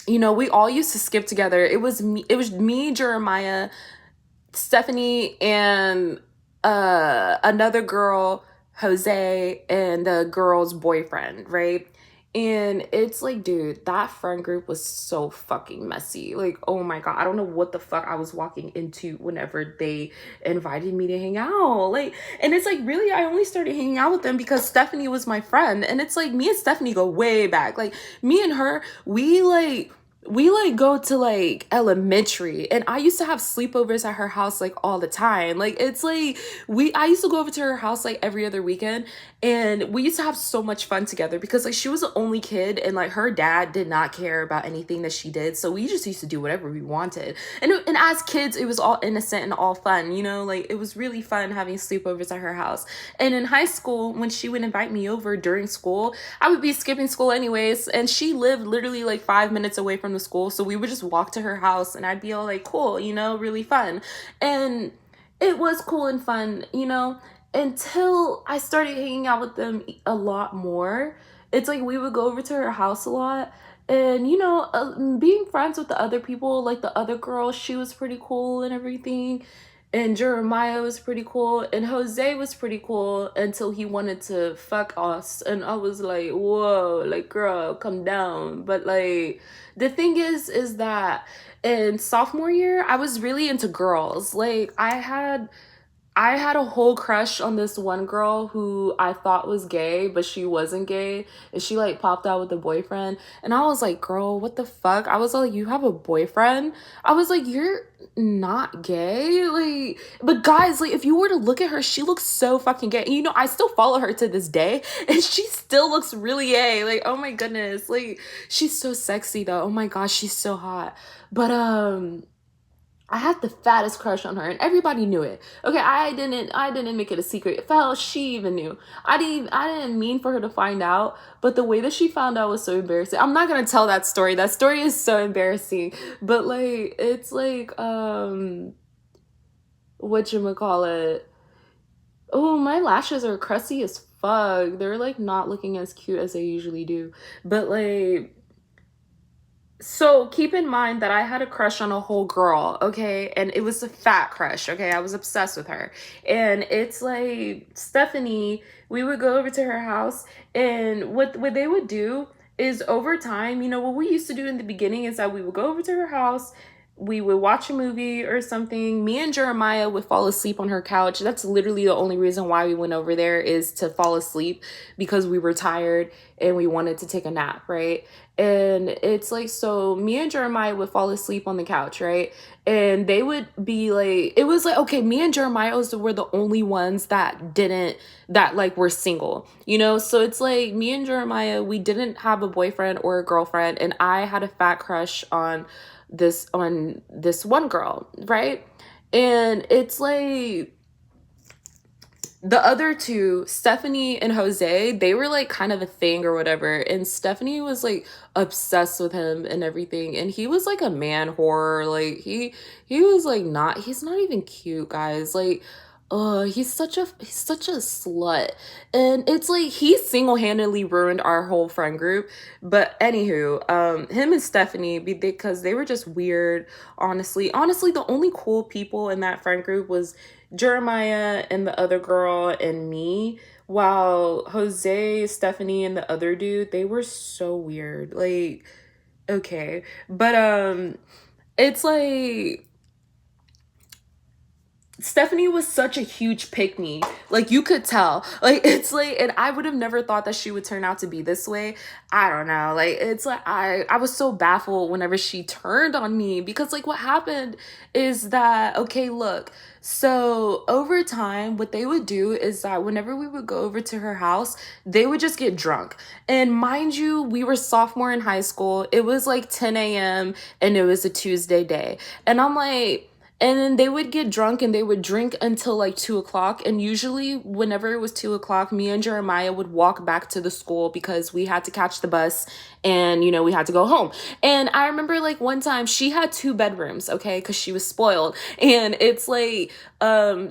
you know, we all used to skip together. It was me, Jeremiah, Stephanie, and another girl, Jose, and the girl's boyfriend, right? And it's like, dude, that friend group was so fucking messy. Like, oh my God, I don't know what the fuck I was walking into whenever they invited me to hang out. Like, and it's like, really, I only started hanging out with them because Stephanie was my friend. And it's like, me and Stephanie go way back. Like, me and her, we go to like elementary, and I used to have sleepovers at her house like all the time. Like it's like I used to go over to her house like every other weekend, and we used to have so much fun together because like she was the only kid, and like her dad did not care about anything that she did, so we just used to do whatever we wanted. And as kids it was all innocent and all fun, you know, like it was really fun having sleepovers at her house. And in high school, when she would invite me over during school, I would be skipping school anyways, and she lived literally like 5 minutes away from the school, so we would just walk to her house, and I'd be all like, cool, you know, really fun. And it was cool and fun, you know, until I started hanging out with them a lot more. It's like we would go over to her house a lot, and you know, being friends with the other people, like the other girl, she was pretty cool and everything, and Jeremiah was pretty cool, and Jose was pretty cool until he wanted to fuck us, and I was like, whoa, like girl, come down. But like the thing is that in sophomore year I was really into girls. Like I had a whole crush on this one girl who I thought was gay, but she wasn't gay. And she like popped out with a boyfriend. And I was like, girl, what the fuck? I was like, you have a boyfriend? I was like, you're not gay? Like, but guys, like, if you were to look at her, she looks so fucking gay. And, you know, I still follow her to this day, and she still looks really gay. Like, oh my goodness. Like, she's so sexy though. Oh my gosh, she's so hot. But, I had the fattest crush on her, and everybody knew it. Okay, I didn't make it a secret. Hell, she even knew. I didn't mean for her to find out, but the way that she found out was so embarrassing. I'm not gonna tell that story. That story is so embarrassing. But like it's like whatchamacallit. Oh, my lashes are crusty as fuck. They're like not looking as cute as they usually do. But like, so keep in mind that I had a crush on a whole girl, okay? And it was a fat crush, okay? I was obsessed with her. And it's like Stephanie, we would go over to her house, and what they would do is over time, you know, what we used to do in the beginning is that we would go over to her house, we would watch a movie or something. Me and Jeremiah would fall asleep on her couch. That's literally the only reason why we went over there, is to fall asleep, because we were tired and we wanted to take a nap, right? And it's like, so me and Jeremiah would fall asleep on the couch, right? And they would be like, it was like, okay, me and Jeremiah were the only ones that didn't, that like were single, you know? So it's like, me and Jeremiah, we didn't have a boyfriend or a girlfriend, and I had a fat crush on this one girl, right? And it's like, the other two, Stephanie and Jose, they were like kind of a thing or whatever. And Stephanie was like obsessed with him and everything. And he was like a man whore. Like he was like he's not even cute, guys. Like, he's such a slut. And it's like he single-handedly ruined our whole friend group. But anywho, him and Stephanie, because they were just weird, honestly. Honestly, the only cool people in that friend group was Jeremiah and the other girl and me, while Jose, Stephanie, and the other dude, they were so weird. Like, okay. But it's like, Stephanie was such a huge pick me. Like, you could tell. Like, it's like, and I would have never thought that she would turn out to be this way. I don't know. Like, it's like, I was so baffled whenever she turned on me, because like what happened is that, okay, look, so over time, what they would do is that whenever we would go over to her house, they would just get drunk. And mind you, we were sophomore in high school. It was like 10 a.m. and it was a Tuesday day. And I'm like, and then they would get drunk and they would drink until like 2 o'clock. And usually, whenever it was 2 o'clock, me and Jeremiah would walk back to the school because we had to catch the bus and, you know, we had to go home. And I remember like one time she had 2 bedrooms, okay, because she was spoiled. And it's like,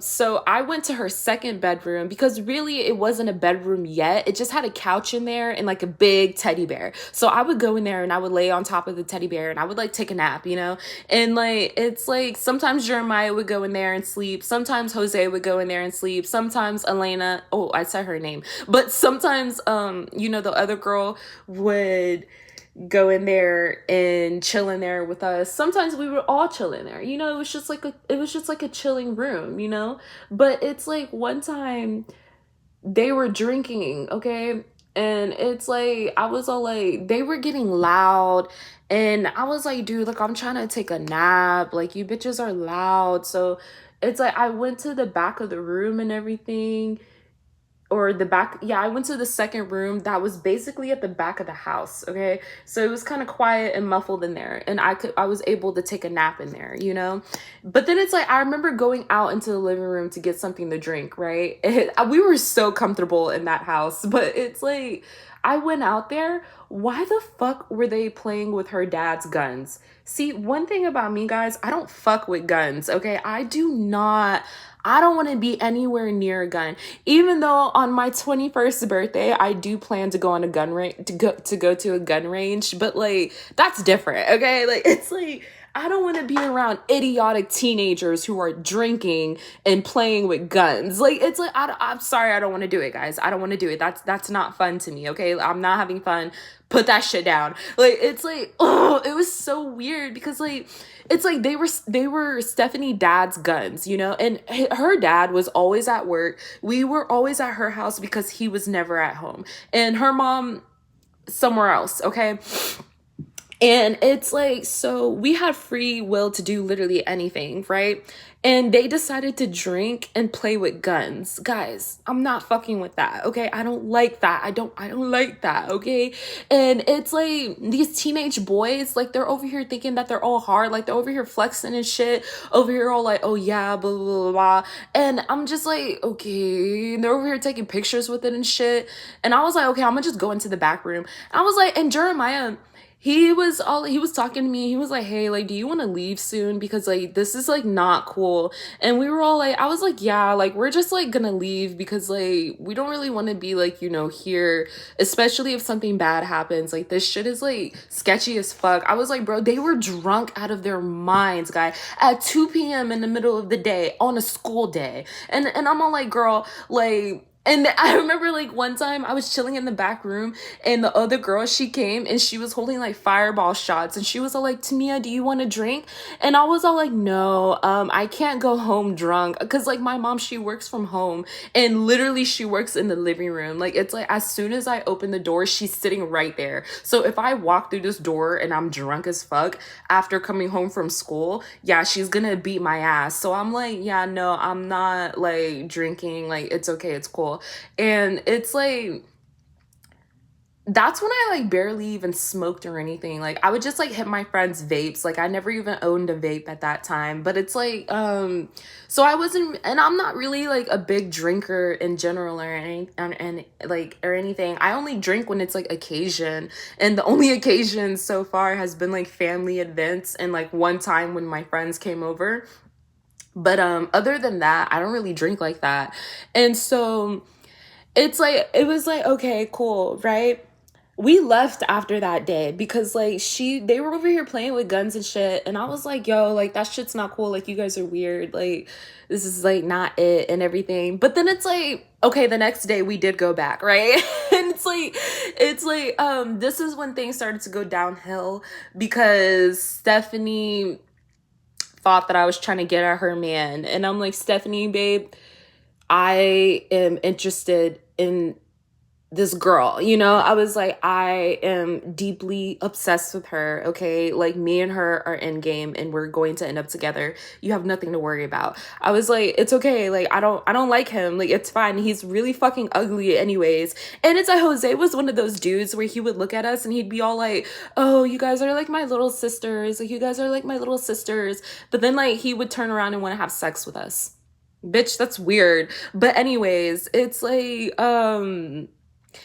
so I went to her second bedroom because really it wasn't a bedroom yet. It just had a couch in there and like a big teddy bear. So I would go in there and I would lay on top of the teddy bear and I would like take a nap, you know? And like, it's like sometimes Jeremiah would go in there and sleep. Sometimes Jose would go in there and sleep. Sometimes Elena, oh, I said her name, but sometimes, you know, the other girl would go in there and chill in there with us. Sometimes we would all chill in there. You know, it was just like a chilling room, you know? But it's like one time they were drinking, okay? And it's like I was all like, they were getting loud, and I was like, dude, like I'm trying to take a nap. Like, you bitches are loud. So it's like I went to the back of the room and everything, or the back, yeah, I went to the second room that was basically at the back of the house, okay? So it was kind of quiet and muffled in there, and I was able to take a nap in there, you know? But then it's like I remember going out into the living room to get something to drink, right? We were so comfortable in that house, but it's like I went out there. Why the fuck were they playing with her dad's guns? See, one thing about me, guys, I don't fuck with guns, okay? I don't want to be anywhere near a gun. Even though on my 21st birthday, I do plan to go on a gun range, to go to a gun range, but like that's different, okay? Like, it's like I don't want to be around idiotic teenagers who are drinking and playing with guns. Like, it's like I'm sorry, I don't want to do it, guys. I don't want to do it. That's not fun to me, okay? I'm not having fun. Put that shit down. Like, it's like, oh, it was so weird because like it's like they were Stephanie dad's guns, you know? And her dad was always at work. We were always at her house because he was never at home. And her mom somewhere else, okay? And it's like, so we had free will to do literally anything, right? And they decided to drink and play with guns. Guys, I'm not fucking with that, okay? I don't like that. I don't like that, okay? And it's like these teenage boys, like they're over here thinking that they're all hard. Like they're over here flexing and shit. Over here all like, oh yeah, blah, blah, blah, blah. And I'm just like, okay. And they're over here taking pictures with it and shit. And I was like, okay, I'm gonna just go into the back room. I was like, and Jeremiah, he was talking to me. He was like, hey, like, do you want to leave soon? Because like, this is like not cool. And we were all like, I was like, yeah, like, we're just like gonna leave because like, we don't really want to be like, you know, here, especially if something bad happens. Like, this shit is like sketchy as fuck. I was like, bro, they were drunk out of their minds, guy, at 2 p.m. in the middle of the day on a school day. And I'm all like, girl, like, And I remember like one time I was chilling in the back room and the other girl, she came and she was holding like fireball shots and she was all like, Tamia, do you want a drink? And I was all like, no, I can't go home drunk. Cause like my mom, she works from home and literally she works in the living room. Like it's like as soon as I open the door, she's sitting right there. So if I walk through this door and I'm drunk as fuck after coming home from school, yeah, she's gonna beat my ass. So I'm like, yeah, no, I'm not like drinking. Like it's okay, it's cool. And it's like that's when I like barely even smoked or anything. Like I would just like hit my friends' vapes. Like I never even owned a vape at that time. But it's like so I wasn't, and I'm not really like a big drinker in general or and like or anything. I only drink when it's like occasion. And the only occasion so far has been like family events and like one time when my friends came over. But other than that, I don't really drink like that. And so it's like it was like okay, cool, right? We left after that day because like they were over here playing with guns and shit, and I was like, yo, like that shit's not cool, like you guys are weird, like this is like not it and everything. But then it's like okay, the next day we did go back, right? And it's like this is when things started to go downhill because Stephanie thought that I was trying to get at her man, and I'm like, Stephanie, babe, I am interested in this girl, you know? I was like, I am deeply obsessed with her, okay? Like me and her are in game and we're going to end up together. You have nothing to worry about. I was like, it's okay. Like I don't like him. Like it's fine. He's really fucking ugly anyways. And it's like Jose was one of those dudes where he would look at us and he'd be all like, "Oh, you guys are like my little sisters. Like you guys are like my little sisters." But then like he would turn around and want to have sex with us. Bitch, that's weird. But anyways, it's like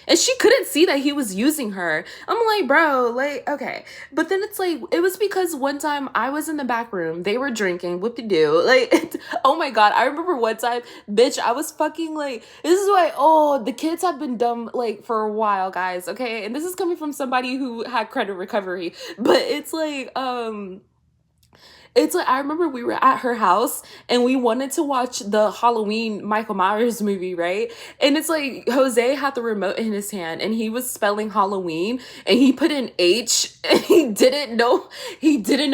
and she couldn't see that he was using her. I'm like, bro, like, okay. But then it's like, it was because one time I was in the back room. They were drinking. Whoop-de-doo. Like, oh my God. I remember one time, bitch, I was fucking like, this is why, oh, the kids have been dumb, like, for a while, guys, okay? And this is coming from somebody who had credit recovery. But it's like I remember we were at her house and we wanted to watch the Halloween Michael Myers movie, right? And it's like Jose had the remote in his hand and he was spelling Halloween and he put an H and he didn't know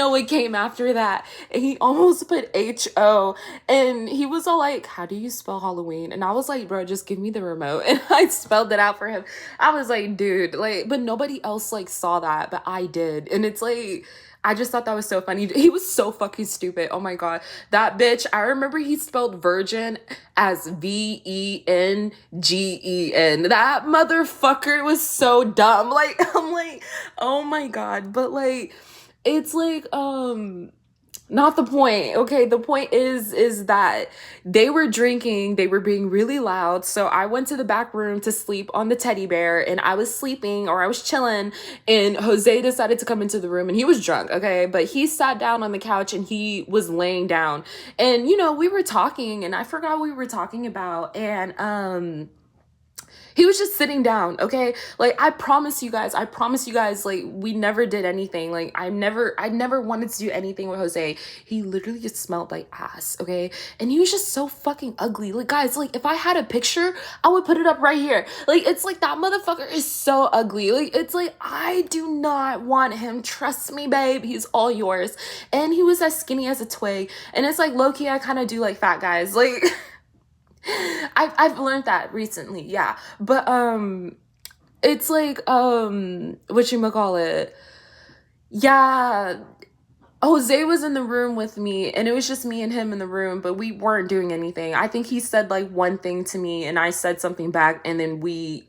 what came after that. And he almost put H-O and he was all like, "How do you spell Halloween?" And I was like, "Bro, just give me the remote." And I spelled it out for him. I was like, dude, like, but nobody else like saw that, but I did. And it's like I just thought that was so funny. He was so fucking stupid. Oh my God. That bitch, I remember he spelled virgin as Vengen. That motherfucker was so dumb. Like, I'm like, oh my God. But like, it's like, not the point. Okay, the point is that they were drinking, they were being really loud. So I went to the back room to sleep on the teddy bear and I was sleeping or I was chilling and Jose decided to come into the room and he was drunk, okay? But he sat down on the couch and he was laying down. And you know, we were talking and I forgot what we were talking about and he was just sitting down, okay? Like I promise you guys, like we never did anything. Like I never wanted to do anything with Jose. He literally just smelled like ass, okay? And he was just so fucking ugly. Like guys, like if I had a picture, I would put it up right here. Like it's like that motherfucker is so ugly. Like it's like I do not want him. Trust me, babe. He's all yours. And he was as skinny as a twig. And it's like low-key, I kind of do like fat guys. Like I've learned that recently, yeah. But it's like whatchamacallit? Yeah, Jose was in the room with me and it was just me and him in the room, but we weren't doing anything. I think he said like one thing to me and I said something back and then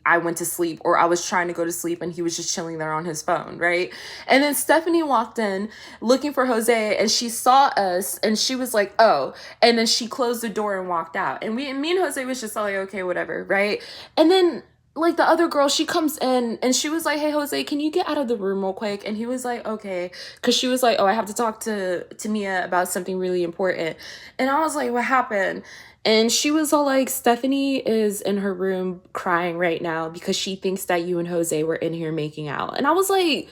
I went to sleep or I was trying to go to sleep and he was just chilling there on his phone, right? And then Stephanie walked in looking for Jose and she saw us and she was like, "Oh," and then she closed the door and walked out. And me and Jose was just like, okay, whatever, right? And then like the other girl, she comes in and she was like, "Hey Jose, can you get out of the room real quick?" And he was like, "Okay," because she was like, "Oh, I have to talk to Mia about something really important." And I was like, "What happened?" And she was all like, "Stephanie is in her room crying right now because she thinks that you and Jose were in here making out." And I was like,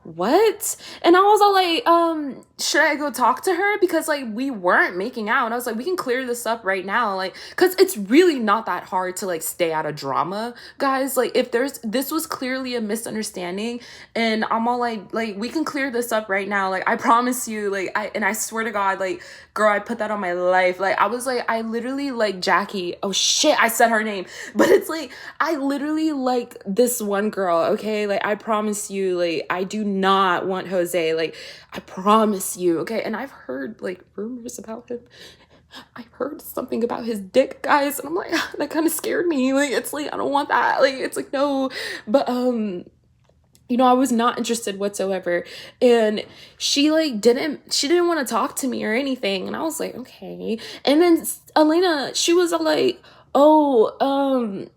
"What?" And I was all like, should I go talk to her? Because like we weren't making out. And I was like, we can clear this up right now. Like, cause it's really not that hard to like stay out of drama, guys. Like if this was clearly a misunderstanding, and I'm all like we can clear this up right now. Like I promise you, like I swear to God, like girl, I put that on my life. Like I was like, I literally like Jackie. Oh shit, I said her name. But it's like, I literally like this one girl, okay? Like I promise you, like I do not want Jose. Like I promise you, okay? And I've heard like rumors about him. I heard something about his dick, guys, and I'm like, that kind of scared me. Like it's like I don't want that. Like it's like no, but you know, I was not interested whatsoever. And she like didn't want to talk to me or anything. And I was like, okay. And then Elena, she was like, oh,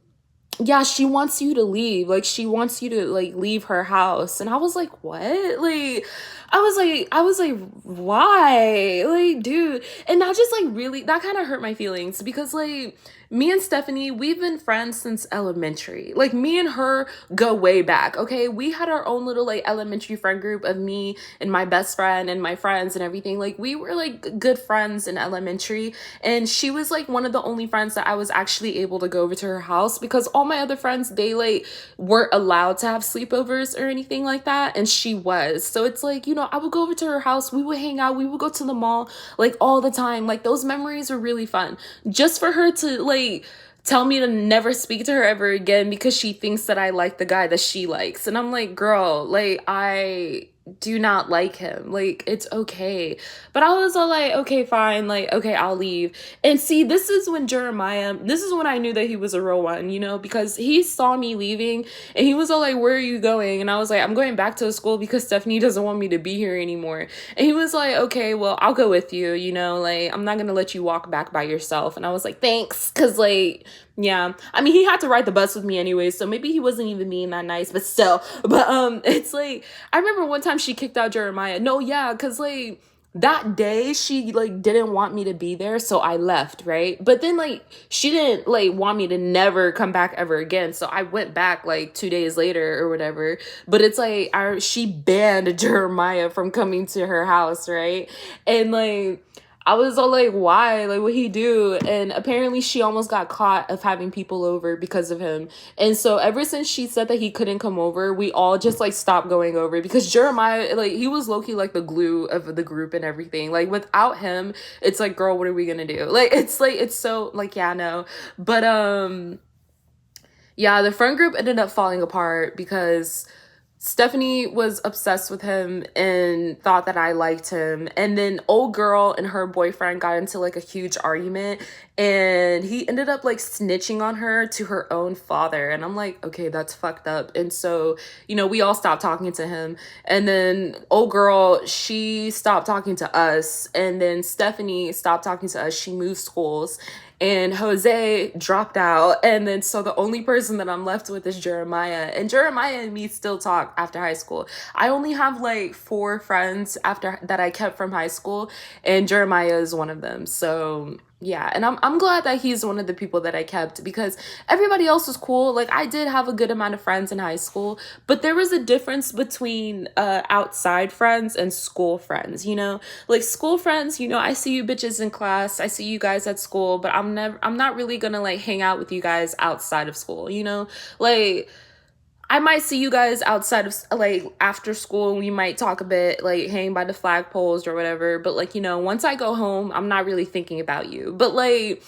yeah, she wants you to leave. Like she wants you to like leave her house. And I was like, what? Like I was like, why? Like, dude. And that just like really that kind of hurt my feelings because like me and Stephanie, we've been friends since elementary. Like me and her go way back. Okay. We had our own little like elementary friend group of me and my best friend and my friends and everything. Like we were like good friends in elementary. And she was like one of the only friends that I was actually able to go over to her house because all my other friends, they like weren't allowed to have sleepovers or anything like that. And she was. So it's like, you know, I would go over to her house. We would hang out. We would go to the mall like all the time. Like those memories were really fun. Just for her to like tell me to never speak to her ever again because she thinks that I like the guy that she likes. And I'm like, girl, like I do not like him. Like it's okay. But I was all like, okay, fine. Like, okay, I'll leave. And see, this is when I knew that he was a real one, you know, because he saw me leaving and he was all like, where are you going? And I was like, I'm going back to the school because Stephanie doesn't want me to be here anymore. And he was like, okay, well, I'll go with you, you know, like I'm not gonna let you walk back by yourself. And I was like, thanks. Cause like, yeah, I mean, he had to ride the bus with me anyway, so maybe he wasn't even being that nice, but still. But it's like, I remember one time she kicked out Jeremiah. No, yeah, because like that day she like didn't want me to be there, so I left, right? But then like she didn't like want me to never come back ever again, so I went back like 2 days later or whatever. But it's like she banned Jeremiah from coming to her house, right? And like I was all like, why? Like, what'd he do? And apparently she almost got caught of having people over because of him. And so ever since she said that he couldn't come over, we all just like stopped going over because Jeremiah, like he was low-key like the glue of the group and everything. Like without him, it's like, girl, what are we gonna do? Like, it's so like, yeah, no. But yeah, the friend group ended up falling apart because Stephanie was obsessed with him and thought that I liked him. And then old girl and her boyfriend got into like a huge argument and he ended up like snitching on her to her own father. And I'm like, okay, that's fucked up. And so, you know, we all stopped talking to him. And then old girl, she stopped talking to us. And then Stephanie stopped talking to us. She moved schools. And Jose dropped out. And then so the only person that I'm left with is Jeremiah. And Jeremiah and me still talk after high school. I only have like 4 friends after that I kept from high school. And Jeremiah is one of them. So yeah, and I'm glad that he's one of the people that I kept because everybody else was cool. Like I did have a good amount of friends in high school, but there was a difference between outside friends and school friends, you know? Like school friends, you know, I see you bitches in class, I see you guys at school, but I'm not really gonna like hang out with you guys outside of school, you know? Like I might see you guys outside of like after school. We might talk a bit, like hang by the flagpoles or whatever. But like, you know, once I go home, I'm not really thinking about you. But like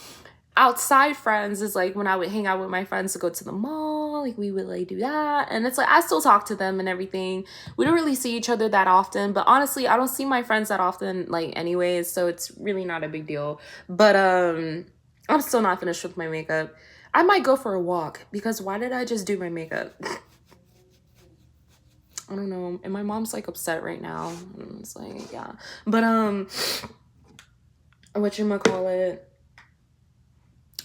outside friends is like when I would hang out with my friends to go to the mall, like we would like do that. And it's like I still talk to them and everything. We don't really see each other that often. But honestly, I don't see my friends that often, like anyways. So it's really not a big deal. But I'm still not finished with my makeup. I might go for a walk because why did I just do my makeup? I don't know. And my mom's like upset right now. And it's like, yeah. But whatchamacallit?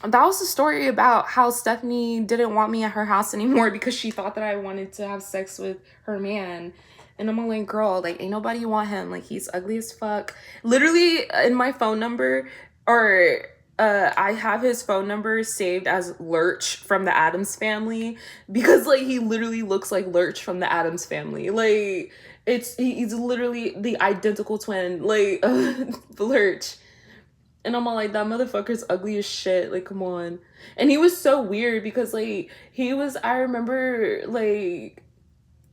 That was the story about how Stephanie didn't want me at her house anymore because she thought that I wanted to have sex with her man. And I'm like, girl, like ain't nobody want him. Like he's ugly as fuck. Literally in my phone number or I have his phone number saved as Lurch from the Addams Family because like he literally looks like Lurch from the Addams Family. Like He's literally the identical twin, like Lurch. And I'm all like, that motherfucker's ugly as shit. Like, come on. And he was so weird because, like, I remember, like,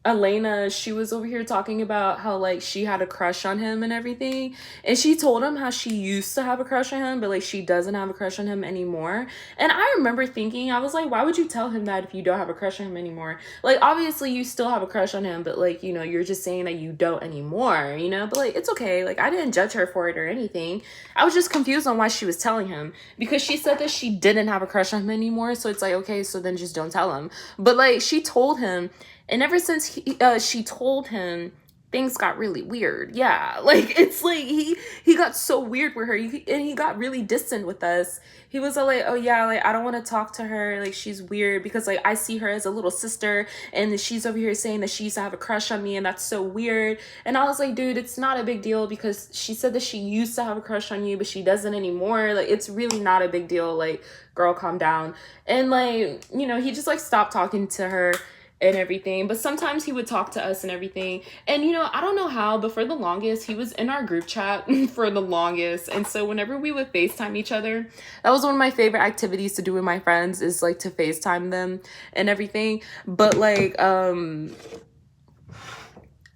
Elena, she was over here talking about how, like, she had a crush on him and everything. And she told him how she used to have a crush on him, but, like, she doesn't have a crush on him anymore. And I remember thinking, I was like, why would you tell him that if you don't have a crush on him anymore? Like, obviously, you still have a crush on him, but, like, you know, you're just saying that you don't anymore, you know? But, like, it's okay. Like, I didn't judge her for it or anything. I was just confused on why she was telling him. Because she said that she didn't have a crush on him anymore. So it's like, okay, so then just don't tell him. But, like, she told him. And ever since she told him, things got really weird. Yeah, like, it's like he got so weird with her, and he got really distant with us. He was all like, oh yeah, like, I don't want to talk to her, like, she's weird because, like, I see her as a little sister, and she's over here saying that she used to have a crush on me, and that's so weird. And I was like, dude, it's not a big deal because she said that she used to have a crush on you, but she doesn't anymore. Like, it's really not a big deal. Like, girl, calm down. And, like, you know, he just, like, stopped talking to her and everything, but sometimes he would talk to us and everything. And, you know, I don't know how, but for the longest, he was in our group chat for the longest. And so whenever we would FaceTime each other, that was one of my favorite activities to do with my friends, is like to FaceTime them and everything. But like,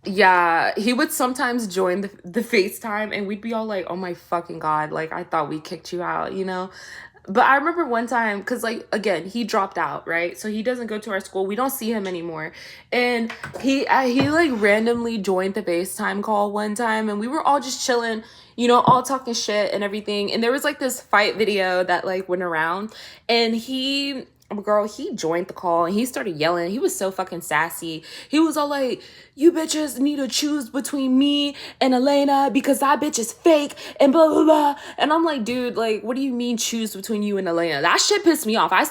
yeah, he would sometimes join the FaceTime, and we'd be all like, oh my fucking God, like, I thought we kicked you out, you know? But I remember one time, because, like, again, he dropped out, right? So he doesn't go to our school. We don't see him anymore. And he like, randomly joined the FaceTime call one time, and we were all just chilling, you know, all talking shit and everything. And there was, like, this fight video that, like, went around. And he joined the call, and he started yelling. He was so fucking sassy. He was all like, you bitches need to choose between me and Elena because that bitch is fake and blah, blah, blah. And I'm like, dude, like, what do you mean choose between you and Elena? That shit pissed me off. I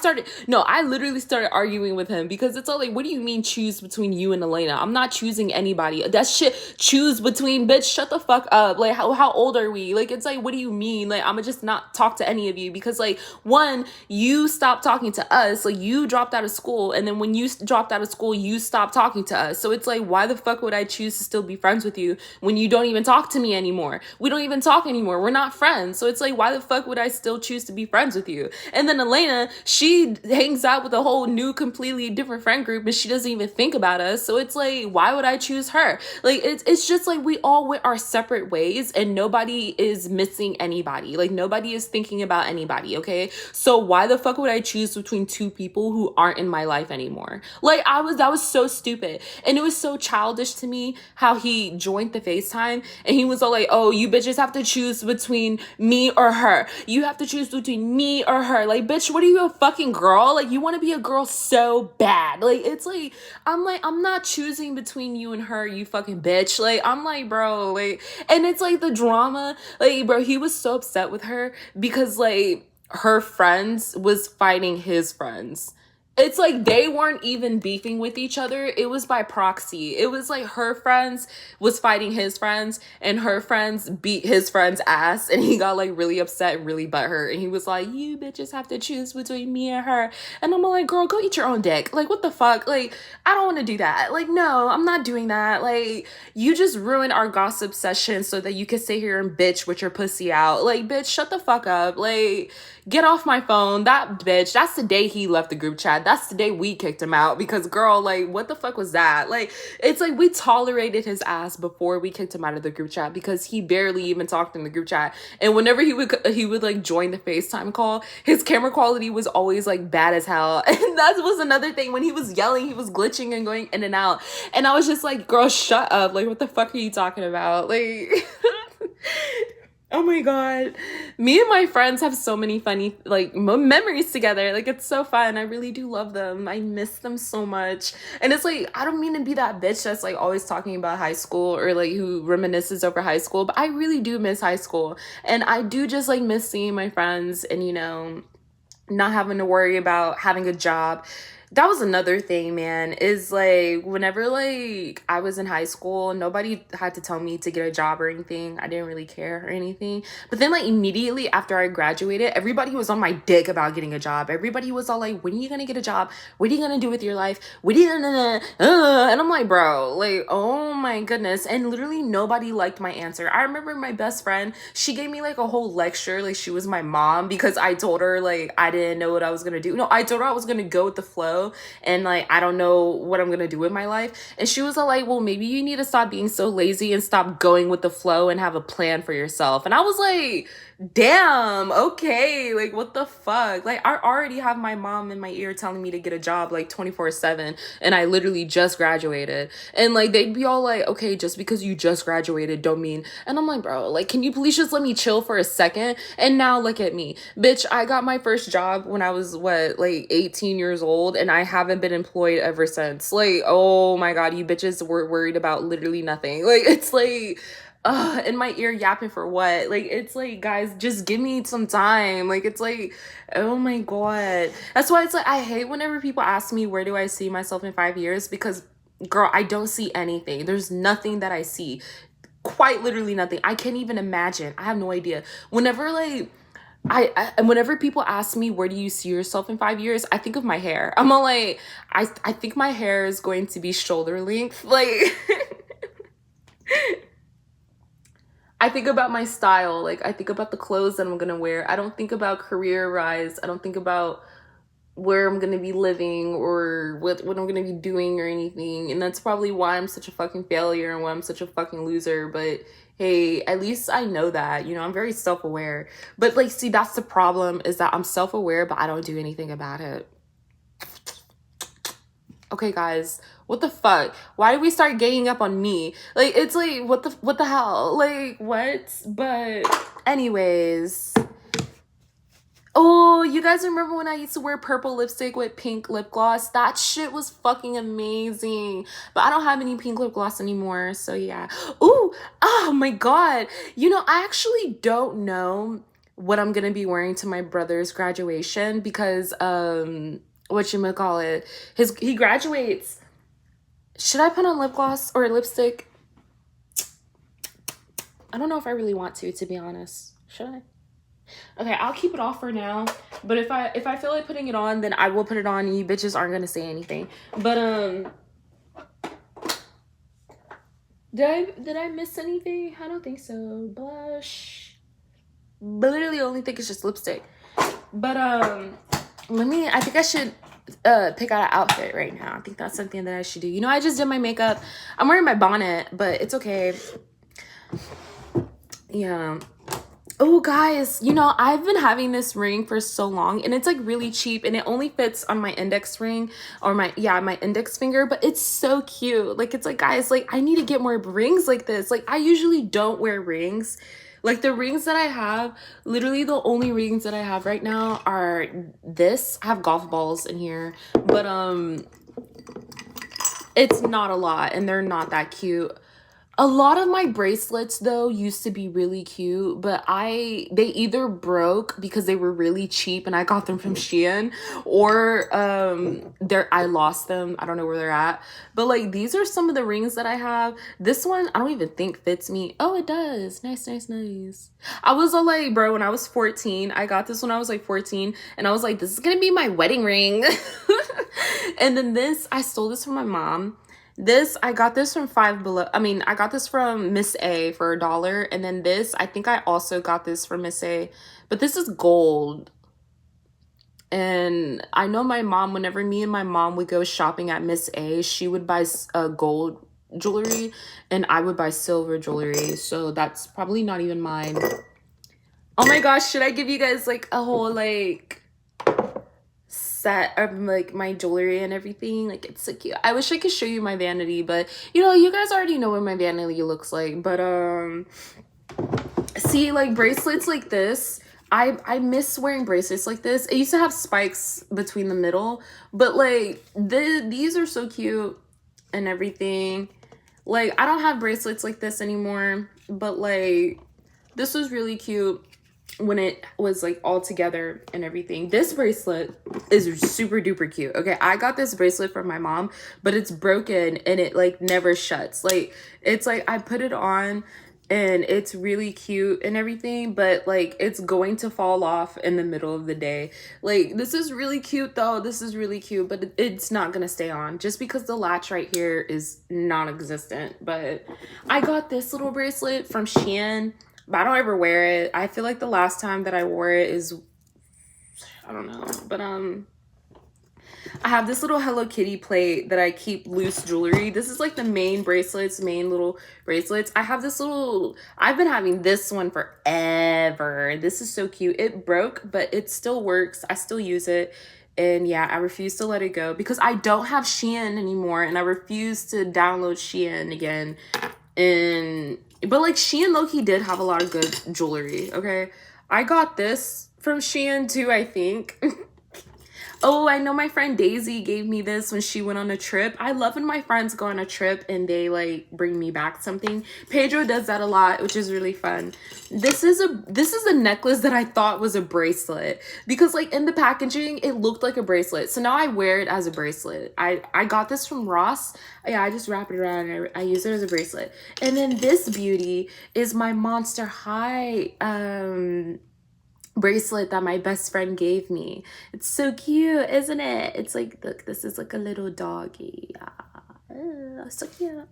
literally started arguing with him because it's all like, what do you mean choose between you and Elena? I'm not choosing anybody. That shit, choose between, bitch, shut the fuck up. Like, how old are we? Like, it's like, what do you mean? Like, I'ma just not talk to any of you because, like, one, you stopped talking to us. Like, you dropped out of school, and then when you dropped out of school, you stopped talking to us. So it's like, why the fuck would I choose to still be friends with you when you don't even talk to me anymore? We don't even talk anymore. We're not friends. So it's like, why the fuck would I still choose to be friends with you? And then Elena, she hangs out with a whole new, completely different friend group, and she doesn't even think about us. So it's like, why would I choose her? Like, it's just like, we all went our separate ways, and nobody is missing anybody. Like, nobody is thinking about anybody, okay? So why the fuck would I choose between two people who aren't in my life anymore? Like, that was so stupid. And it was so childish to me how he joined the FaceTime, and he was all like, oh, you bitches have to choose between me or her. You have to choose between me or her. Like, bitch, what are you, a fucking girl? Like, you want to be a girl so bad. Like, it's like, I'm not choosing between you and her, you fucking bitch. Like, I'm like, bro, like, and it's like the drama, like, bro, he was so upset with her because, like, her friends was fighting his friends. It's like they weren't even beefing with each other. It was by proxy. It was like her friends was fighting his friends, and her friends beat his friend's ass, and he got like really upset, really butthurt, and he was like, you bitches have to choose between me and her. And I'm like, girl, go eat your own dick. Like, what the fuck? Like, I don't want to do that. Like, no, I'm not doing that. Like, you just ruined our gossip session so that you can sit here and bitch with your pussy out. Like, bitch, shut the fuck up. Like, get off my phone. That bitch, that's the day he left the group chat. That's the day we kicked him out because, girl, like, what the fuck was that? Like, it's like we tolerated his ass before we kicked him out of the group chat because he barely even talked in the group chat. And whenever he would like join the FaceTime call, his camera quality was always like bad as hell. And that was another thing. When he was yelling, he was glitching and going in and out. And I was just like, girl, shut up. Like, what the fuck are you talking about? Like... Oh my God. Me and my friends have so many funny, like, memories together. Like, it's so fun. I really do love them. I miss them so much. And it's like, I don't mean to be that bitch that's like always talking about high school or like who reminisces over high school, but I really do miss high school. And I do just like miss seeing my friends and, you know, not having to worry about having a job. that was another thing, man, is like whenever like I was in high school, nobody had to tell me to get a job or anything. I didn't really care or anything. But then like immediately after I graduated, everybody was on my dick about getting a job. Everybody was all like, when are you gonna get a job? What are you gonna do with your life? What are you gonna and I'm like, bro, like, oh my goodness. And literally nobody liked my answer. I remember my best friend, she gave me like a whole lecture, like she was my mom, because I told her like I didn't know what I was gonna do. No, I told her I was gonna go with the flow, and like I don't know what I'm gonna do with my life. And she was all like, well, maybe you need to stop being so lazy and stop going with the flow and have a plan for yourself. And I was like, damn, okay, like what the fuck? Like I already have my mom in my ear telling me to get a job like 24/7, and I literally just graduated. And like they'd be all like, okay, just because you just graduated don't mean. And I'm like, bro, like can you please just let me chill for a second? And now look at me, bitch. I got my first job when I was what, like 18 years old, and I haven't been employed ever since. Like, oh my god, you bitches were worried about literally nothing. Like it's like in my ear yapping for what? Like it's like, guys, just give me some time. Like it's like, oh my god. That's why it's like I hate whenever people ask me where do I see myself in 5 years, because girl, I don't see anything. There's nothing that I see. Quite literally nothing. I can't even imagine. I have no idea. Whenever like and whenever people ask me where do you see yourself in 5 years, I think of my hair. I'm all like, I think my hair is going to be shoulder length. Like I think about my style. Like I think about the clothes that I'm gonna wear. I don't think about career rise. I don't think about where I'm gonna be living or what I'm gonna be doing or anything. And that's probably why I'm such a fucking failure and why I'm such a fucking loser. But hey, at least I know that, you know, I'm very self-aware. But like, see, that's the problem, is that I'm self-aware, but I don't do anything about it. Okay, guys, what the fuck? Why did we start ganging up on me? Like, it's like, what the hell? Like, what? But anyways. Oh, you guys remember when I used to wear purple lipstick with pink lip gloss? That shit was fucking amazing. But I don't have any pink lip gloss anymore, so yeah. Ooh, oh my god. You know, I actually don't know what I'm gonna be wearing to my brother's graduation, because whatchamacallit, he graduates. Should I put on lip gloss or lipstick? I don't know if I really want to be honest. Should I? Okay, I'll keep it off for now. But if I feel like putting it on, then I will put it on, and you bitches aren't gonna say anything. But did I miss anything? I don't think so. Blush. But literally, the only thing is just lipstick. But I think I should pick out an outfit right now. I think that's something that I should do. You know, I just did my makeup. I'm wearing my bonnet, but it's okay. Yeah. Oh, guys, you know, I've been having this ring for so long, and it's like really cheap, and it only fits on my index ring, or my index finger, but it's so cute. Like, it's like, guys, like I need to get more rings like this. Like, I usually don't wear rings. Like the rings that I have, literally the only rings that I have right now are this. I have golf balls in here, but it's not a lot, and they're not that cute. A lot of my bracelets though used to be really cute, but they either broke because they were really cheap and I got them from Shein, or I lost them. I don't know where they're at. But like these are some of the rings that I have. This one I don't even think fits me. Oh, it does. Nice. I was all like, bro, when I was 14, I got this when I was like 14, and I was like, this is gonna be my wedding ring. And then this, I stole this from my mom. This, I got this from Five Below. I mean, I got this from Miss A for $1. And then this, I think I also got this from Miss A. But this is gold. And I know my mom, whenever me and my mom would go shopping at Miss A, she would buy gold jewelry and I would buy silver jewelry. So that's probably not even mine. Oh my gosh, should I give you guys like a whole like set of like my jewelry and everything? Like it's so cute. I wish I could show you my vanity, but you know, you guys already know what my vanity looks like. But see, like bracelets like this, I miss wearing bracelets like this. It used to have spikes between the middle, but like these are so cute and everything. Like I don't have bracelets like this anymore, but like this was really cute. when it was like all together and everything. This bracelet is super duper cute. Okay, I got this bracelet from my mom, but it's broken and it like never shuts. Like, it's like I put it on and it's really cute and everything, but like it's going to fall off in the middle of the day. Like, this is really cute though. This is really cute, but it's not gonna stay on just because the latch right here is non-existent. But I got this little bracelet from Shein, but I don't ever wear it. I feel like the last time that I wore it is, I don't know, but I have this little Hello Kitty plate that I keep loose jewelry. This is like the main bracelets, main little bracelets. I have this little, I've been having this one forever. This is so cute. It broke, but it still works. I still use it. And yeah, I refuse to let it go because I don't have Shein anymore, and I refuse to download Shein again. But like Shein low-key did have a lot of good jewelry, okay? I got this from Shein too, I think. Oh, I know my friend Daisy gave me this when she went on a trip. I love when my friends go on a trip and they like bring me back something. Pedro does that a lot, which is really fun. This is a necklace that I thought was a bracelet because like in the packaging it looked like a bracelet. So now I wear it as a bracelet. I got this from Ross. Yeah, I just wrap it around and I use it as a bracelet. And then this beauty is my Monster High bracelet that my best friend gave me. It's so cute, isn't it? It's like, look, this is like a little doggy. So cute.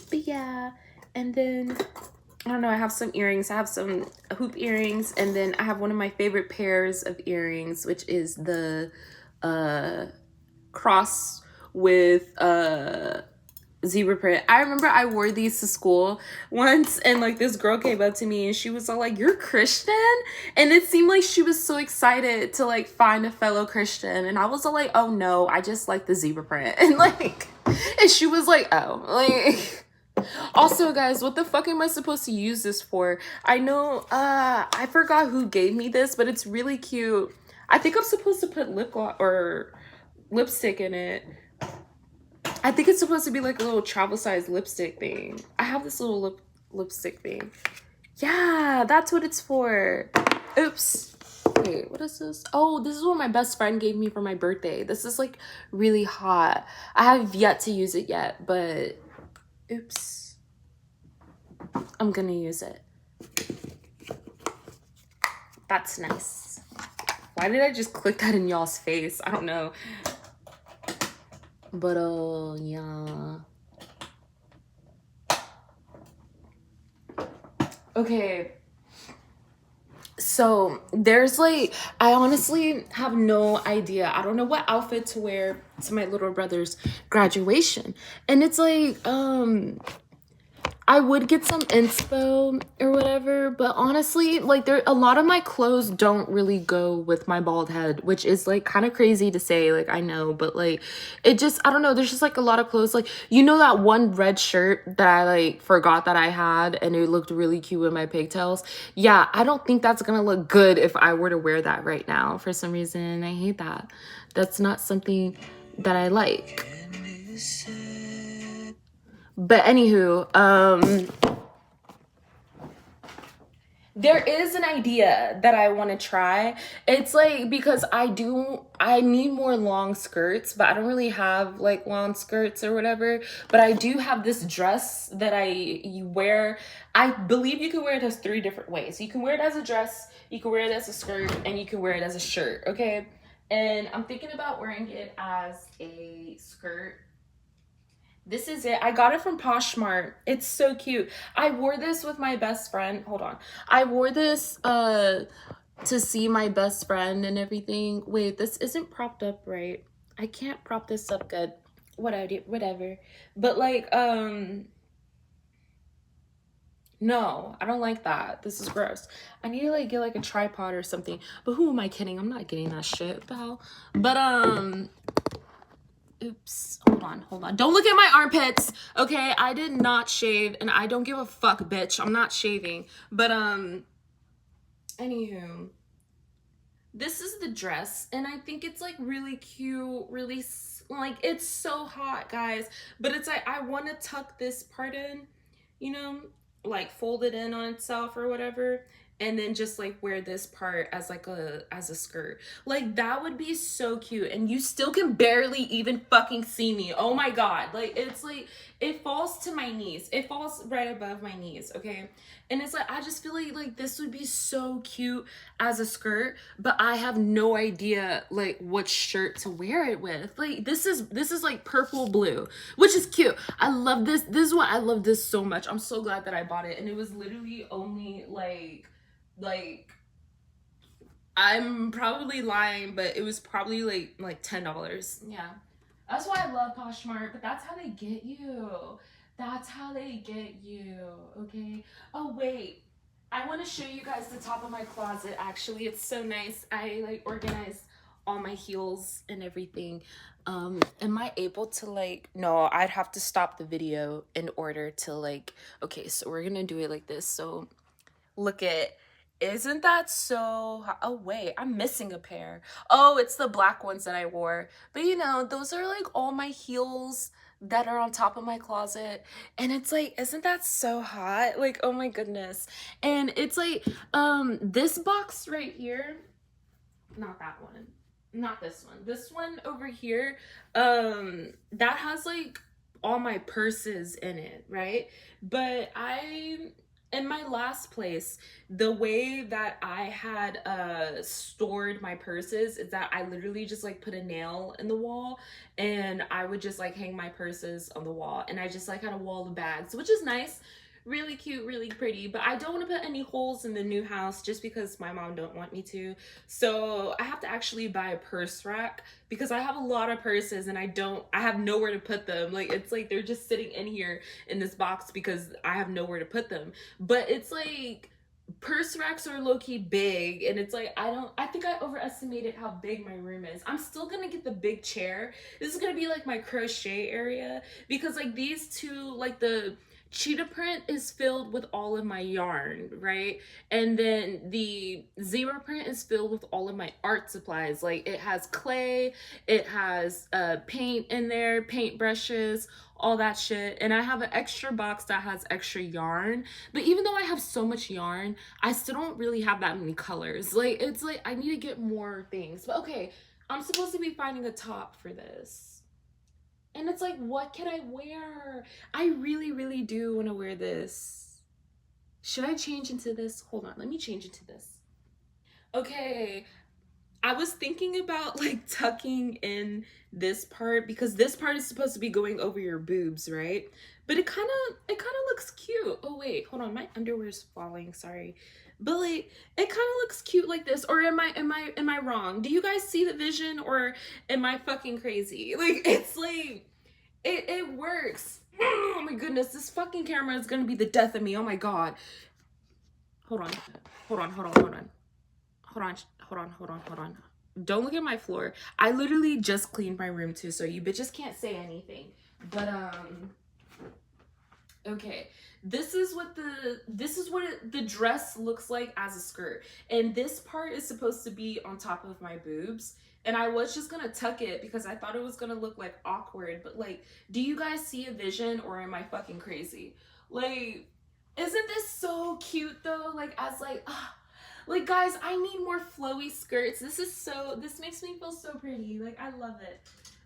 But yeah, and then I don't know, I have some earrings. I have some hoop earrings, and then I have one of my favorite pairs of earrings, which is the cross with zebra print. I remember I wore these to school once, and like this girl came up to me and she was all like, "You're Christian?" And it seemed like she was so excited to like find a fellow Christian, and I was all like, "Oh no, I just like the zebra print." And like, and she was like, "Oh." Like, also guys, what the fuck am I supposed to use this for? I know I forgot who gave me this, but it's really cute. I think I'm supposed to put lip gloss or lipstick in it. I think it's supposed to be like a little travel size lipstick thing. I have this little lipstick thing. Yeah, that's what it's for. Oops. Wait, what is this? Oh, this is what my best friend gave me for my birthday. This is like really hot. I have yet to use it yet, but oops. I'm gonna use it. That's nice. Why did I just click that in y'all's face? I don't know. But yeah. Okay. So there's like, I honestly have no idea. I don't know what outfit to wear to my little brother's graduation. And it's like, I would get some inspo or whatever, but honestly, like a lot of my clothes don't really go with my bald head, which is like kind of crazy to say, like I know, but like it just, I don't know, there's just like a lot of clothes, like, you know, that one red shirt that I like forgot that I had and it looked really cute with my pigtails. Yeah, I don't think that's gonna look good if I were to wear that right now for some reason. I hate that. That's not something that I like. But anywho, there is an idea that I want to try. It's like, because I need more long skirts, but I don't really have like long skirts or whatever. But I do have this dress that you wear. I believe you can wear it as 3 different ways. You can wear it as a dress, you can wear it as a skirt, and you can wear it as a shirt, okay? And I'm thinking about wearing it as a skirt. This is it. I got it from Poshmark. It's so cute. I wore this with my best friend. Hold on. I wore this to see my best friend and everything. Wait, this isn't propped up right. I can't prop this up good. Whatever. But like, no, I don't like that. This is gross. I need to like get like a tripod or something. But who am I kidding? I'm not getting that shit. What the hell? But oops, hold on. Don't look at my armpits, okay? I did not shave, and I don't give a fuck, bitch. I'm not shaving. But, anywho, this is the dress, and I think it's, like, really cute, really, like, it's so hot, guys. But it's, like, I want to tuck this part in, you know? Like, fold it in on itself or whatever. and then just like wear this part as like as a skirt. Like that would be so cute, and you still can barely even fucking see me. Oh my god. Like it's like it falls to my knees. It falls right above my knees, okay? And it's like I just feel like this would be so cute as a skirt, but I have no idea like what shirt to wear it with. Like this is like purple blue, which is cute. I love this. This is why I love this so much. I'm so glad that I bought it, and it was literally only like I'm probably lying, but it was probably like $10. Yeah. That's why I love Poshmark, but that's how they get you. That's how they get you, okay? Oh wait. I want to show you guys the top of my closet. Actually, it's so nice. I like organized all my heels and everything. Am I able to like, no, I'd have to stop the video in order to like, okay, so we're gonna do it like this. So look at, isn't that so, oh wait, I'm missing a pair. Oh, it's the black ones that I wore. But you know, those are like all my heels that are on top of my closet. And it's like, isn't that so hot? Like, oh my goodness. And it's like, this box right here, not that one, not this one. This one over here, that has like all my purses in it, right? But in my last place, the way that I had stored my purses is that I literally just like put a nail in the wall, and I would just like hang my purses on the wall, and I just like had a wall of bags, which is nice, really cute, really pretty. But I don't want to put any holes in the new house just because my mom don't want me to. So I have to actually buy a purse rack because I have a lot of purses and I have nowhere to put them. Like it's like they're just sitting in here in this box because I have nowhere to put them. But it's like purse racks are low-key big, and it's like I think I overestimated how big my room is. I'm still gonna get the big chair. This is gonna be like my crochet area because like these two, like the cheetah print is filled with all of my yarn, right? And then the zebra print is filled with all of my art supplies. Like it has clay, it has paint in there, paint brushes, all that shit. And I have an extra box that has extra yarn. But even though I have so much yarn, I still don't really have that many colors. Like it's like I need to get more things. But okay, I'm supposed to be finding a top for this. And it's like, what can I wear? I really, really do want to wear this. Should I change into this? Hold on, let me change into this. Okay, I was thinking about like tucking in this part because this part is supposed to be going over your boobs, right? But it kind of looks cute. Oh wait, hold on, my underwear is falling, sorry. But like it kind of looks cute like this. Or am I wrong? Do you guys see the vision, or am I fucking crazy? Like it's like it works. Oh my goodness, this fucking camera is gonna be the death of me. Oh my god. Hold on. Hold on, hold on, hold on. Hold on, hold on, hold on, hold on. Don't look at my floor. I literally just cleaned my room too, so you bitches can't say anything. But okay, this is what the dress looks like as a skirt, and this part is supposed to be on top of my boobs. And I was just gonna tuck it because I thought it was gonna look like awkward, but like, do you guys see a vision, or am I fucking crazy? Like, isn't this so cute though? Like as like guys, I need more flowy skirts. This makes me feel so pretty. Like I love it.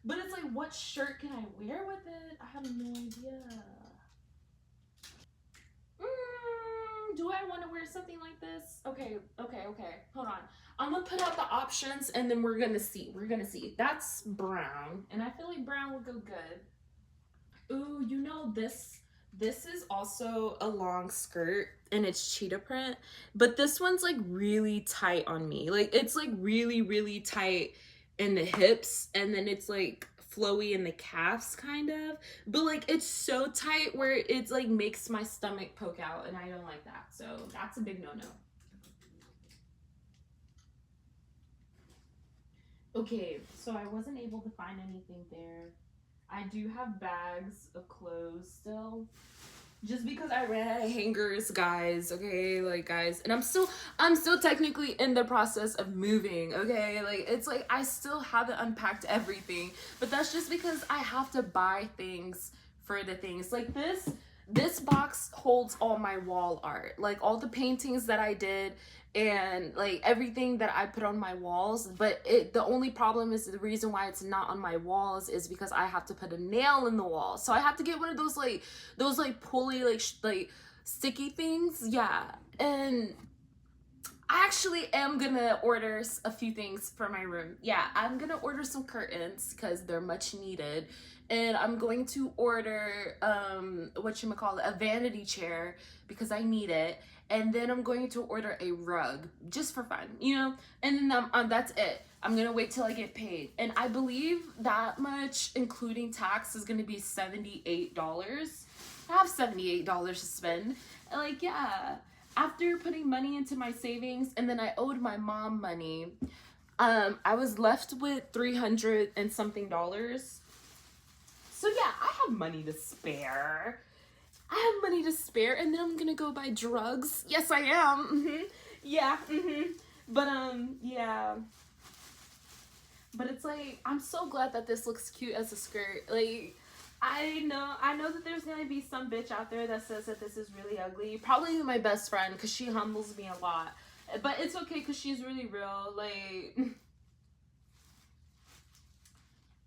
But it's like, what shirt can I wear with it? I have no idea. Do I want to wear something like this? Okay. Hold on. I'm gonna put out the options and then we're gonna see. That's brown, and I feel like brown will go good. Ooh, you know this is also a long skirt and it's cheetah print, but this one's like really tight on me. Like it's like really, really tight in the hips, and then it's like flowy in the calves kind of, but like it's so tight where it's like makes my stomach poke out, and I don't like that. So that's a big no-no. Okay, so I wasn't able to find anything there. I do have bags of clothes still, just because I ran out of hangers, guys. Okay, like guys, and I'm still technically in the process of moving. Okay, like it's like I still haven't unpacked everything, but that's just because I have to buy things for the things like this. this box holds all my wall art, like all the paintings that I did and like everything that I put on my walls. But the only problem is, the reason why it's not on my walls is because I have to put a nail in the wall. So I have to get one of those like pulley like sticky things. Yeah. And I actually am gonna order a few things for my room. Yeah, I'm gonna order some curtains because they're much needed. And I'm going to order whatchamacallit, a vanity chair because I need it. And then I'm going to order a rug just for fun, you know? And then that's it. I'm gonna wait till I get paid. And I believe that much, including tax, is gonna be $78. I have $78 to spend. And like, yeah. After putting money into my savings, and then I owed my mom money, I was left with 300 and something dollars. So yeah, I have money to spare. I have money to spare, and then I'm gonna go buy drugs. Yes, I am. Yeah. But yeah. But it's like, I'm so glad that this looks cute as a skirt. Like, I know that there's gonna be some bitch out there that says that this is really ugly. Probably my best friend, because she humbles me a lot. But it's okay, because she's really real. Like,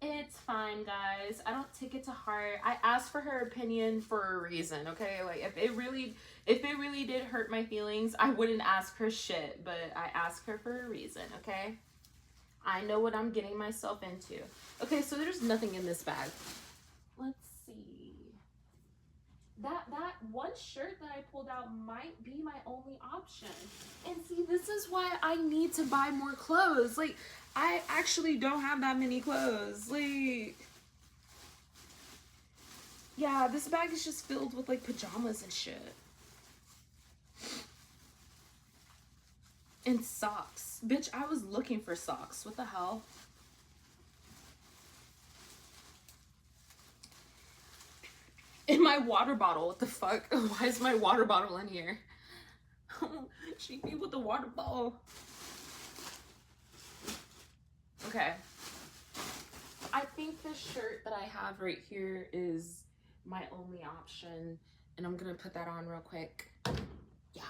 it's fine, guys. I don't take it to heart. I asked for her opinion for a reason, okay? Like, if it really did hurt my feelings, I wouldn't ask her shit. But I asked her for a reason, okay? I know what I'm getting myself into. Okay, so there's nothing in this bag. Let's see. That one shirt that I pulled out might be my only option. And see, this is why I need to buy more clothes. Like, I actually don't have that many clothes. Like, yeah, this bag is just filled with like pajamas and shit. And socks. Bitch, I was looking for socks. What the hell? In my water bottle. What the fuck? Why is my water bottle in here? She be with the water bottle. Okay. I think this shirt that I have right here is my only option. And I'm gonna put that on real quick. Yeah.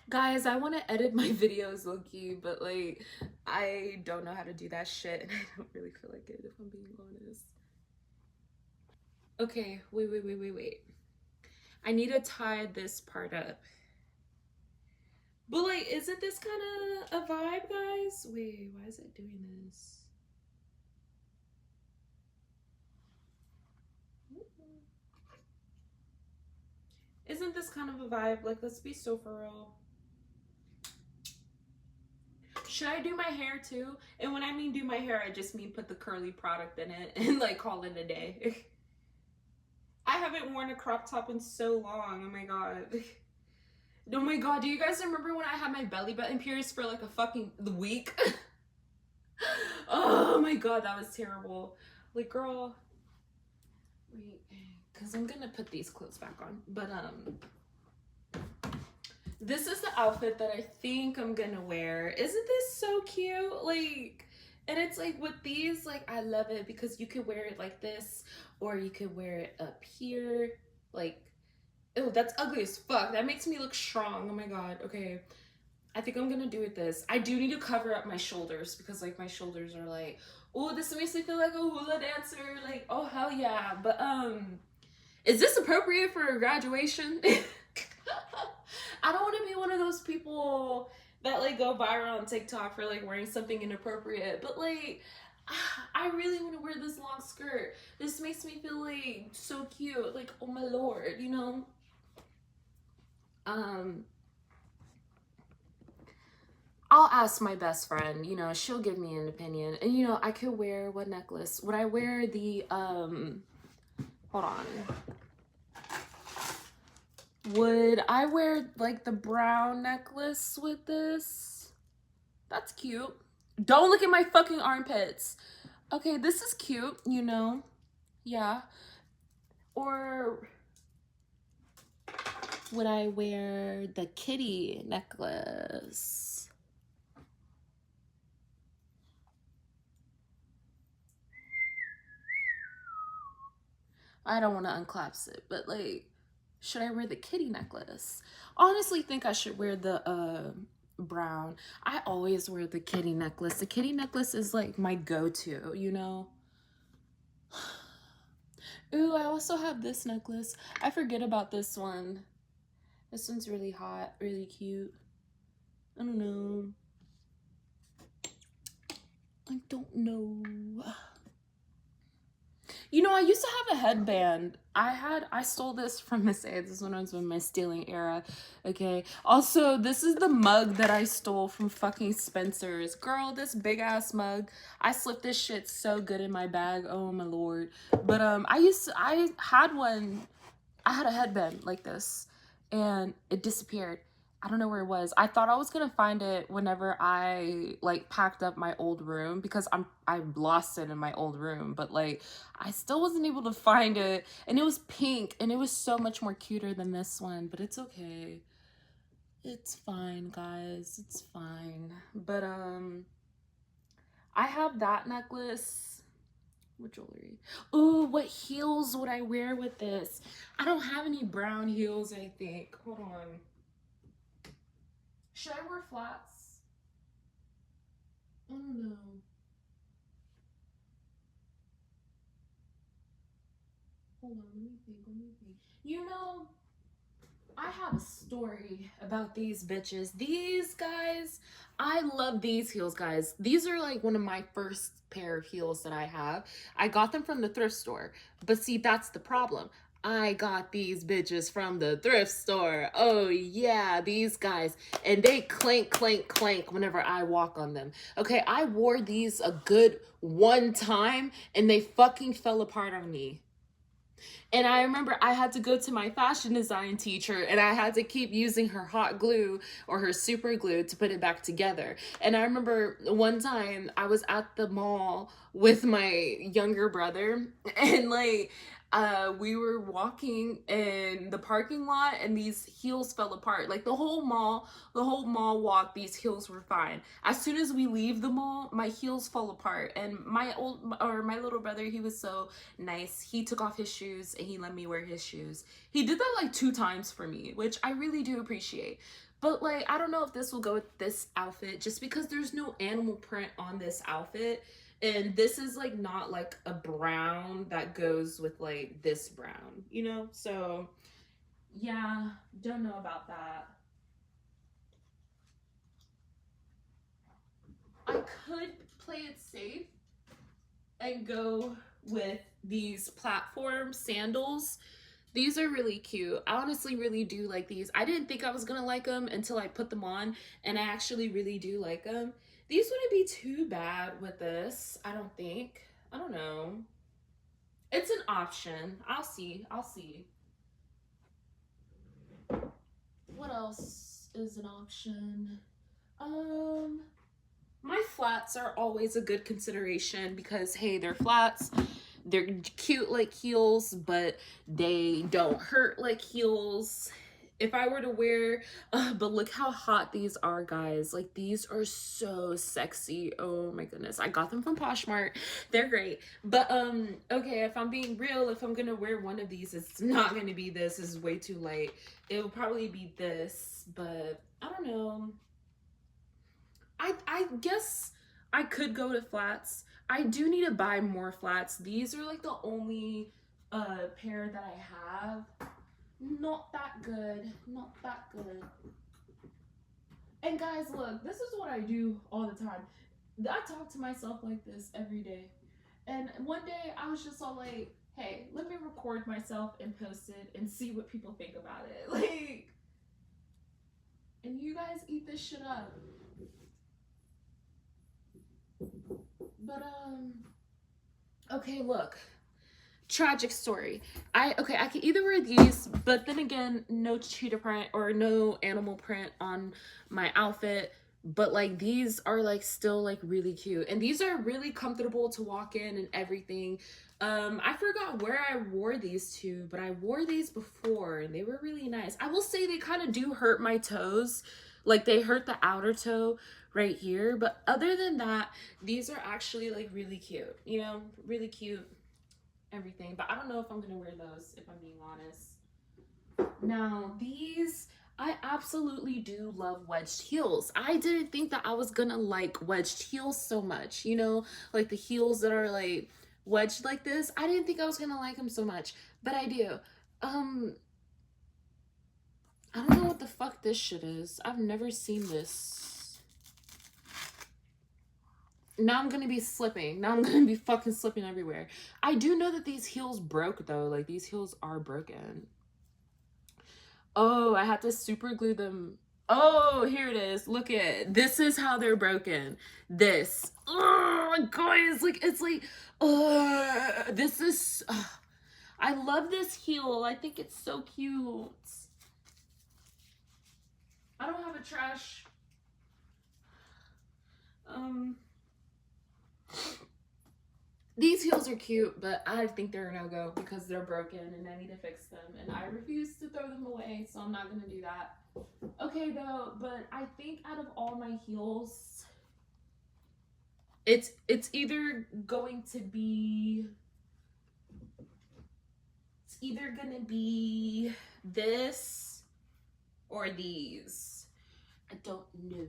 Guys, I want to edit my videos low-key, but like, I don't know how to do that shit, and I don't really feel like it, if I'm being honest. Okay, wait. I need to tie this part up. But like, isn't this kind of a vibe, guys? Wait, why is it doing this? Isn't this kind of a vibe? Like, let's be so for real. Should I do my hair too? And when I mean do my hair, I just mean put the curly product in it and like call it a day. I haven't worn a crop top in so long. Oh my god. Oh my god, do you guys remember when I had my belly button pierced for like a fucking week? Oh my god, that was terrible. Like, girl, wait, because I'm gonna put these clothes back on. But this is the outfit that I think I'm gonna wear. Isn't this so cute? Like, and it's like with these, like, I love it because you could wear it like this, or you could wear it up here. Like, oh, that's ugly as fuck. That makes me look strong. Oh my god. Okay, I think I'm gonna do it this. I do need to cover up my shoulders because like my shoulders are like, oh, this makes me feel like a hula dancer. Like, oh hell yeah. But is this appropriate for a graduation? I don't want to be one of those people that like go viral on TikTok for like wearing something inappropriate, but like, I really want to wear this long skirt. This makes me feel like so cute. Like, oh my lord, you know? I'll ask my best friend, you know, she'll give me an opinion. And you know, I could wear what necklace? Would I wear the hold on. Would I wear like the brown necklace with this? That's cute. Don't look at my fucking armpits. Okay, this is cute, you know. Yeah. Or would I wear the kitty necklace? I don't want to unclasp it, but like, should I wear the kitty necklace? Honestly, think I should wear the brown. I always wear the kitty necklace. The kitty necklace is like my go-to, you know? Ooh, I also have this necklace. I forget about this one. This one's really hot, really cute. I don't know. I don't know. You know, I used to have a headband. I stole this from Miss A. This is when I was in my stealing era. Okay. Also, this is the mug that I stole from fucking Spencer's. Girl, this big ass mug. I slipped this shit so good in my bag. Oh my lord. But I had a headband like this and it disappeared. I don't know where it was. I thought I was gonna find it whenever I like packed up my old room because I lost it in my old room, but like I still wasn't able to find it, and it was pink and it was so much more cuter than this one, but it's okay. It's fine, guys. It's fine. But I have that necklace. What jewelry? Ooh, what heels would I wear with this? I don't have any brown heels, I think. Hold on. Should I wear flats? I don't know. Hold on, let me think. You know, I have a story about these bitches. These guys, I love these heels, guys. These are like one of my first pair of heels that I have. I got them from the thrift store. But see, that's the problem. I got these bitches from the thrift store. Oh yeah, these guys. And they clank, clank, clank whenever I walk on them. Okay, I wore these a good one time and they fucking fell apart on me. And I remember I had to go to my fashion design teacher and I had to keep using her hot glue or her super glue to put it back together. And I remember one time I was at the mall with my younger brother and like we were walking in the parking lot and these heels fell apart. Like the whole mall walk, these heels were fine. As soon as we leave the mall, my heels fall apart. And my little brother, he was so nice. He took off his shoes and he let me wear his shoes. He did that like 2 times for me, which I really do appreciate. But like, I don't know if this will go with this outfit just because there's no animal print on this outfit. And this is like not like a brown that goes with like this brown, you know? So yeah, don't know about that. I could play it safe and go with these platform sandals. These are really cute. I honestly really do like these. I didn't think I was gonna like them until I put them on, and I actually really do like them. These wouldn't be too bad with this, I don't think. I don't know. It's an option. I'll see. I'll see. What else is an option? Um, my flats are always a good consideration because hey, they're flats. They're cute like heels, but they don't hurt like heels. If I were to wear, but look how hot these are, guys. Like, these are so sexy. Oh my goodness. I got them from Poshmark. They're great. But, okay, if I'm being real, if I'm gonna wear one of these, it's not gonna be this. This is way too light. It will probably be this, but I don't know. I guess I could go to flats. I do need to buy more flats. These are like the only pair that I have. Not that good. Not that good. And guys, look, this is what I do all the time. I talk to myself like this every day. And one day I was just all like, hey, let me record myself and post it and see what people think about it. Like, and you guys eat this shit up. But okay, look. Tragic story. I could either wear these, but then again, no cheetah print or no animal print on my outfit. But like these are like still like really cute. And these are really comfortable to walk in and everything. I forgot where I wore these to, but I wore these before and they were really nice. I will say they kind of do hurt my toes. Like they hurt the outer toe right here, but other than that, these are actually like really cute, you know, really cute. everything. But I don't know if I'm gonna wear those, if I'm being honest. Now, these, I absolutely do love wedged heels. I didn't think that I was gonna like wedged heels so much, you know, like the heels that are like wedged like this. I didn't think I was gonna like them so much, but I do. I don't know what the fuck this shit is. I've never seen this. Now I'm gonna be slipping. Now I'm gonna be fucking slipping everywhere. I do know that these heels broke though. Like these heels are broken. Oh, I had to super glue them. Oh, here it is. Look at this is how they're broken. This. Oh, guys, like it's like this is I love this heel. I think it's so cute. I don't have a trash. These heels are cute, but I think they're a no-go because they're broken and I need to fix them. And I refuse to throw them away, so I'm not going to do that. Okay, though, but I think out of all my heels, it's either going to be... It's either going to be this or these. I don't know.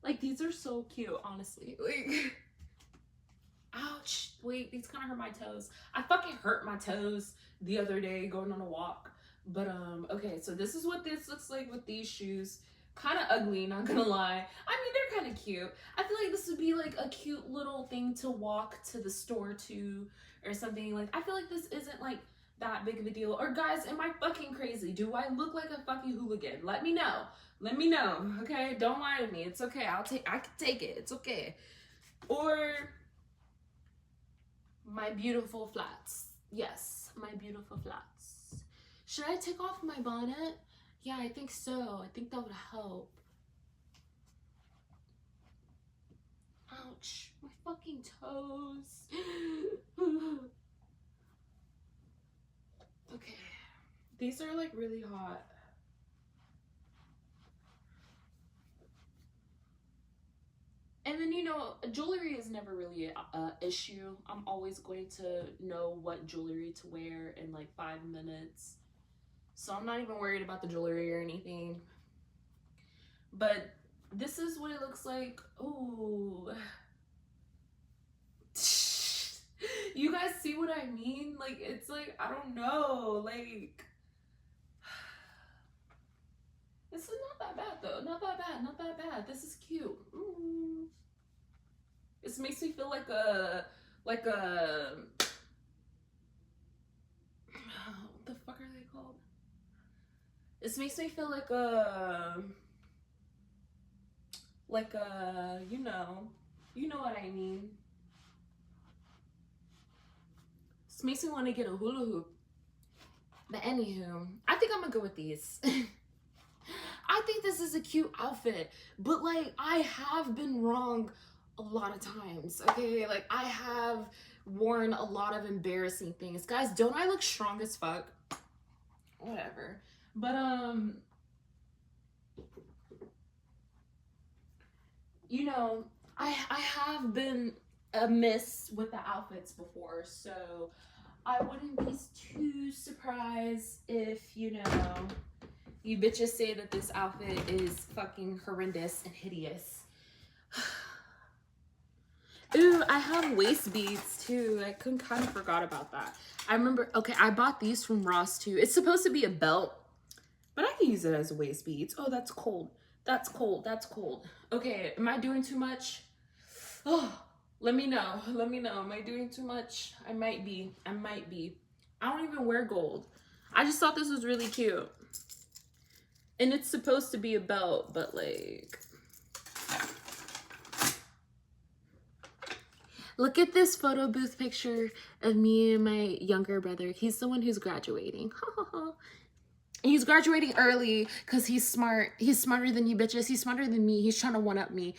Like these are so cute, honestly. Like, ouch. Wait, these kind of hurt my toes. I fucking hurt my toes the other day going on a walk. But okay, so this is what this looks like with these shoes. Kind of ugly, not gonna lie. I mean, they're kind of cute. I feel like this would be like a cute little thing to walk to the store to or something. Like, I feel like this isn't like that big of a deal. Or guys, am I fucking crazy? Do I look like a fucking hooligan? Let me know. Let me know, okay? Don't lie to me. It's okay. I can take it. It's okay. Or my beautiful flats. Yes, my beautiful flats. Should I take off my bonnet? Yeah, I think so. I think that would help. Ouch, my fucking toes. Okay, these are like really hot. And then, you know, jewelry is never really an issue. I'm always going to know what jewelry to wear in like 5 minutes. So I'm not even worried about the jewelry or anything. But this is what it looks like. Ooh. You guys see what I mean? Like, it's like, I don't know. Like, this is not that bad though. Not that bad. Not that bad. This is cute. Ooh. This makes me feel like a what the fuck are they called? This makes me feel like a you know what I mean. This makes me want to get a hula hoop. But anywho, I think I'm gonna go with these. I think this is a cute outfit, but like I have been wrong a lot of times, okay? Like I have worn a lot of embarrassing things. Guys, don't I look strong as fuck? Whatever. But you know, I have been amiss with the outfits before, so I wouldn't be too surprised if, you know, you bitches say that this outfit is fucking horrendous and hideous. Ooh, I have waist beads too. I kind of forgot about that. I remember, okay, I bought these from Ross too. It's supposed to be a belt, but I can use it as waist beads. Oh, that's cold. That's cold. That's cold. Okay, am I doing too much? Oh, let me know. Let me know. Am I doing too much? I might be. I might be. I don't even wear gold. I just thought this was really cute. And it's supposed to be a belt, but like... Look at this photo booth picture of me and my younger brother. He's the one who's graduating. He's graduating early because he's smart. He's smarter than you bitches. He's smarter than me. He's trying to one-up me.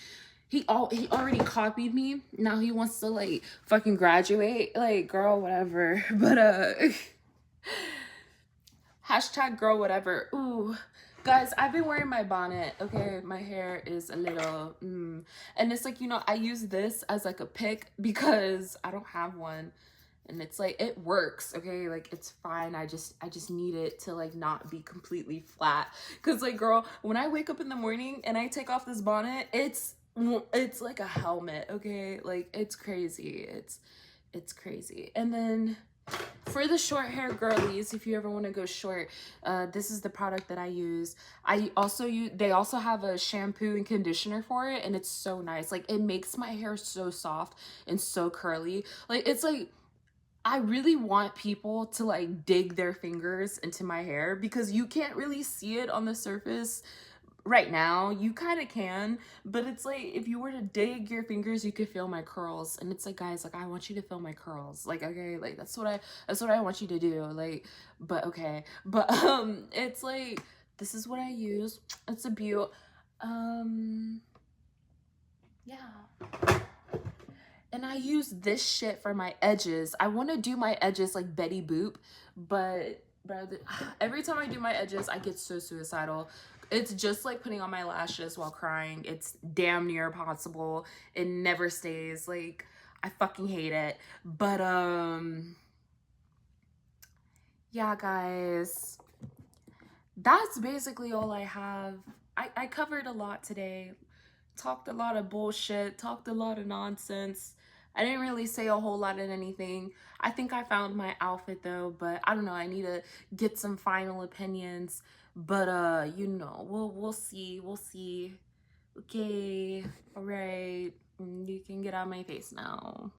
He already copied me. Now he wants to like fucking graduate. Like, girl, whatever. But hashtag girl, whatever. Ooh. Guys, I've been wearing my bonnet. Okay, my hair is a little and it's like, you know, I use this as like a pick because I don't have one, and it's like it works. Okay, like it's fine. I just need it to like not be completely flat, because like, girl, when I wake up in the morning and I take off this bonnet, it's like a helmet. Okay, like it's crazy. It's crazy. And then for the short hair girlies, if you ever want to go short, this is the product that I use. They also have a shampoo and conditioner for it, and it's so nice. Like, it makes my hair so soft and so curly. Like, it's like, I really want people to like dig their fingers into my hair, because you can't really see it on the surface right now. You kind of can, but it's like, if you were to dig your fingers, you could feel my curls. And it's like, guys, like, I want you to feel my curls. Like, okay, like that's what I want you to do. Like, but okay, but it's like, this is what I use. It's a beaut. Yeah. And I use this shit for my edges. I want to do my edges like Betty Boop, but every time I do my edges, I get so suicidal. It's just like putting on my lashes while crying. It's damn near impossible. It never stays. Like, I fucking hate it. But yeah, guys, that's basically all I have. I covered a lot today. Talked a lot of bullshit, talked a lot of nonsense. I didn't really say a whole lot of anything. I think I found my outfit though, but I don't know. I need to get some final opinions. But you know, we'll see. We'll see. Okay. All right. You can get out of my face now.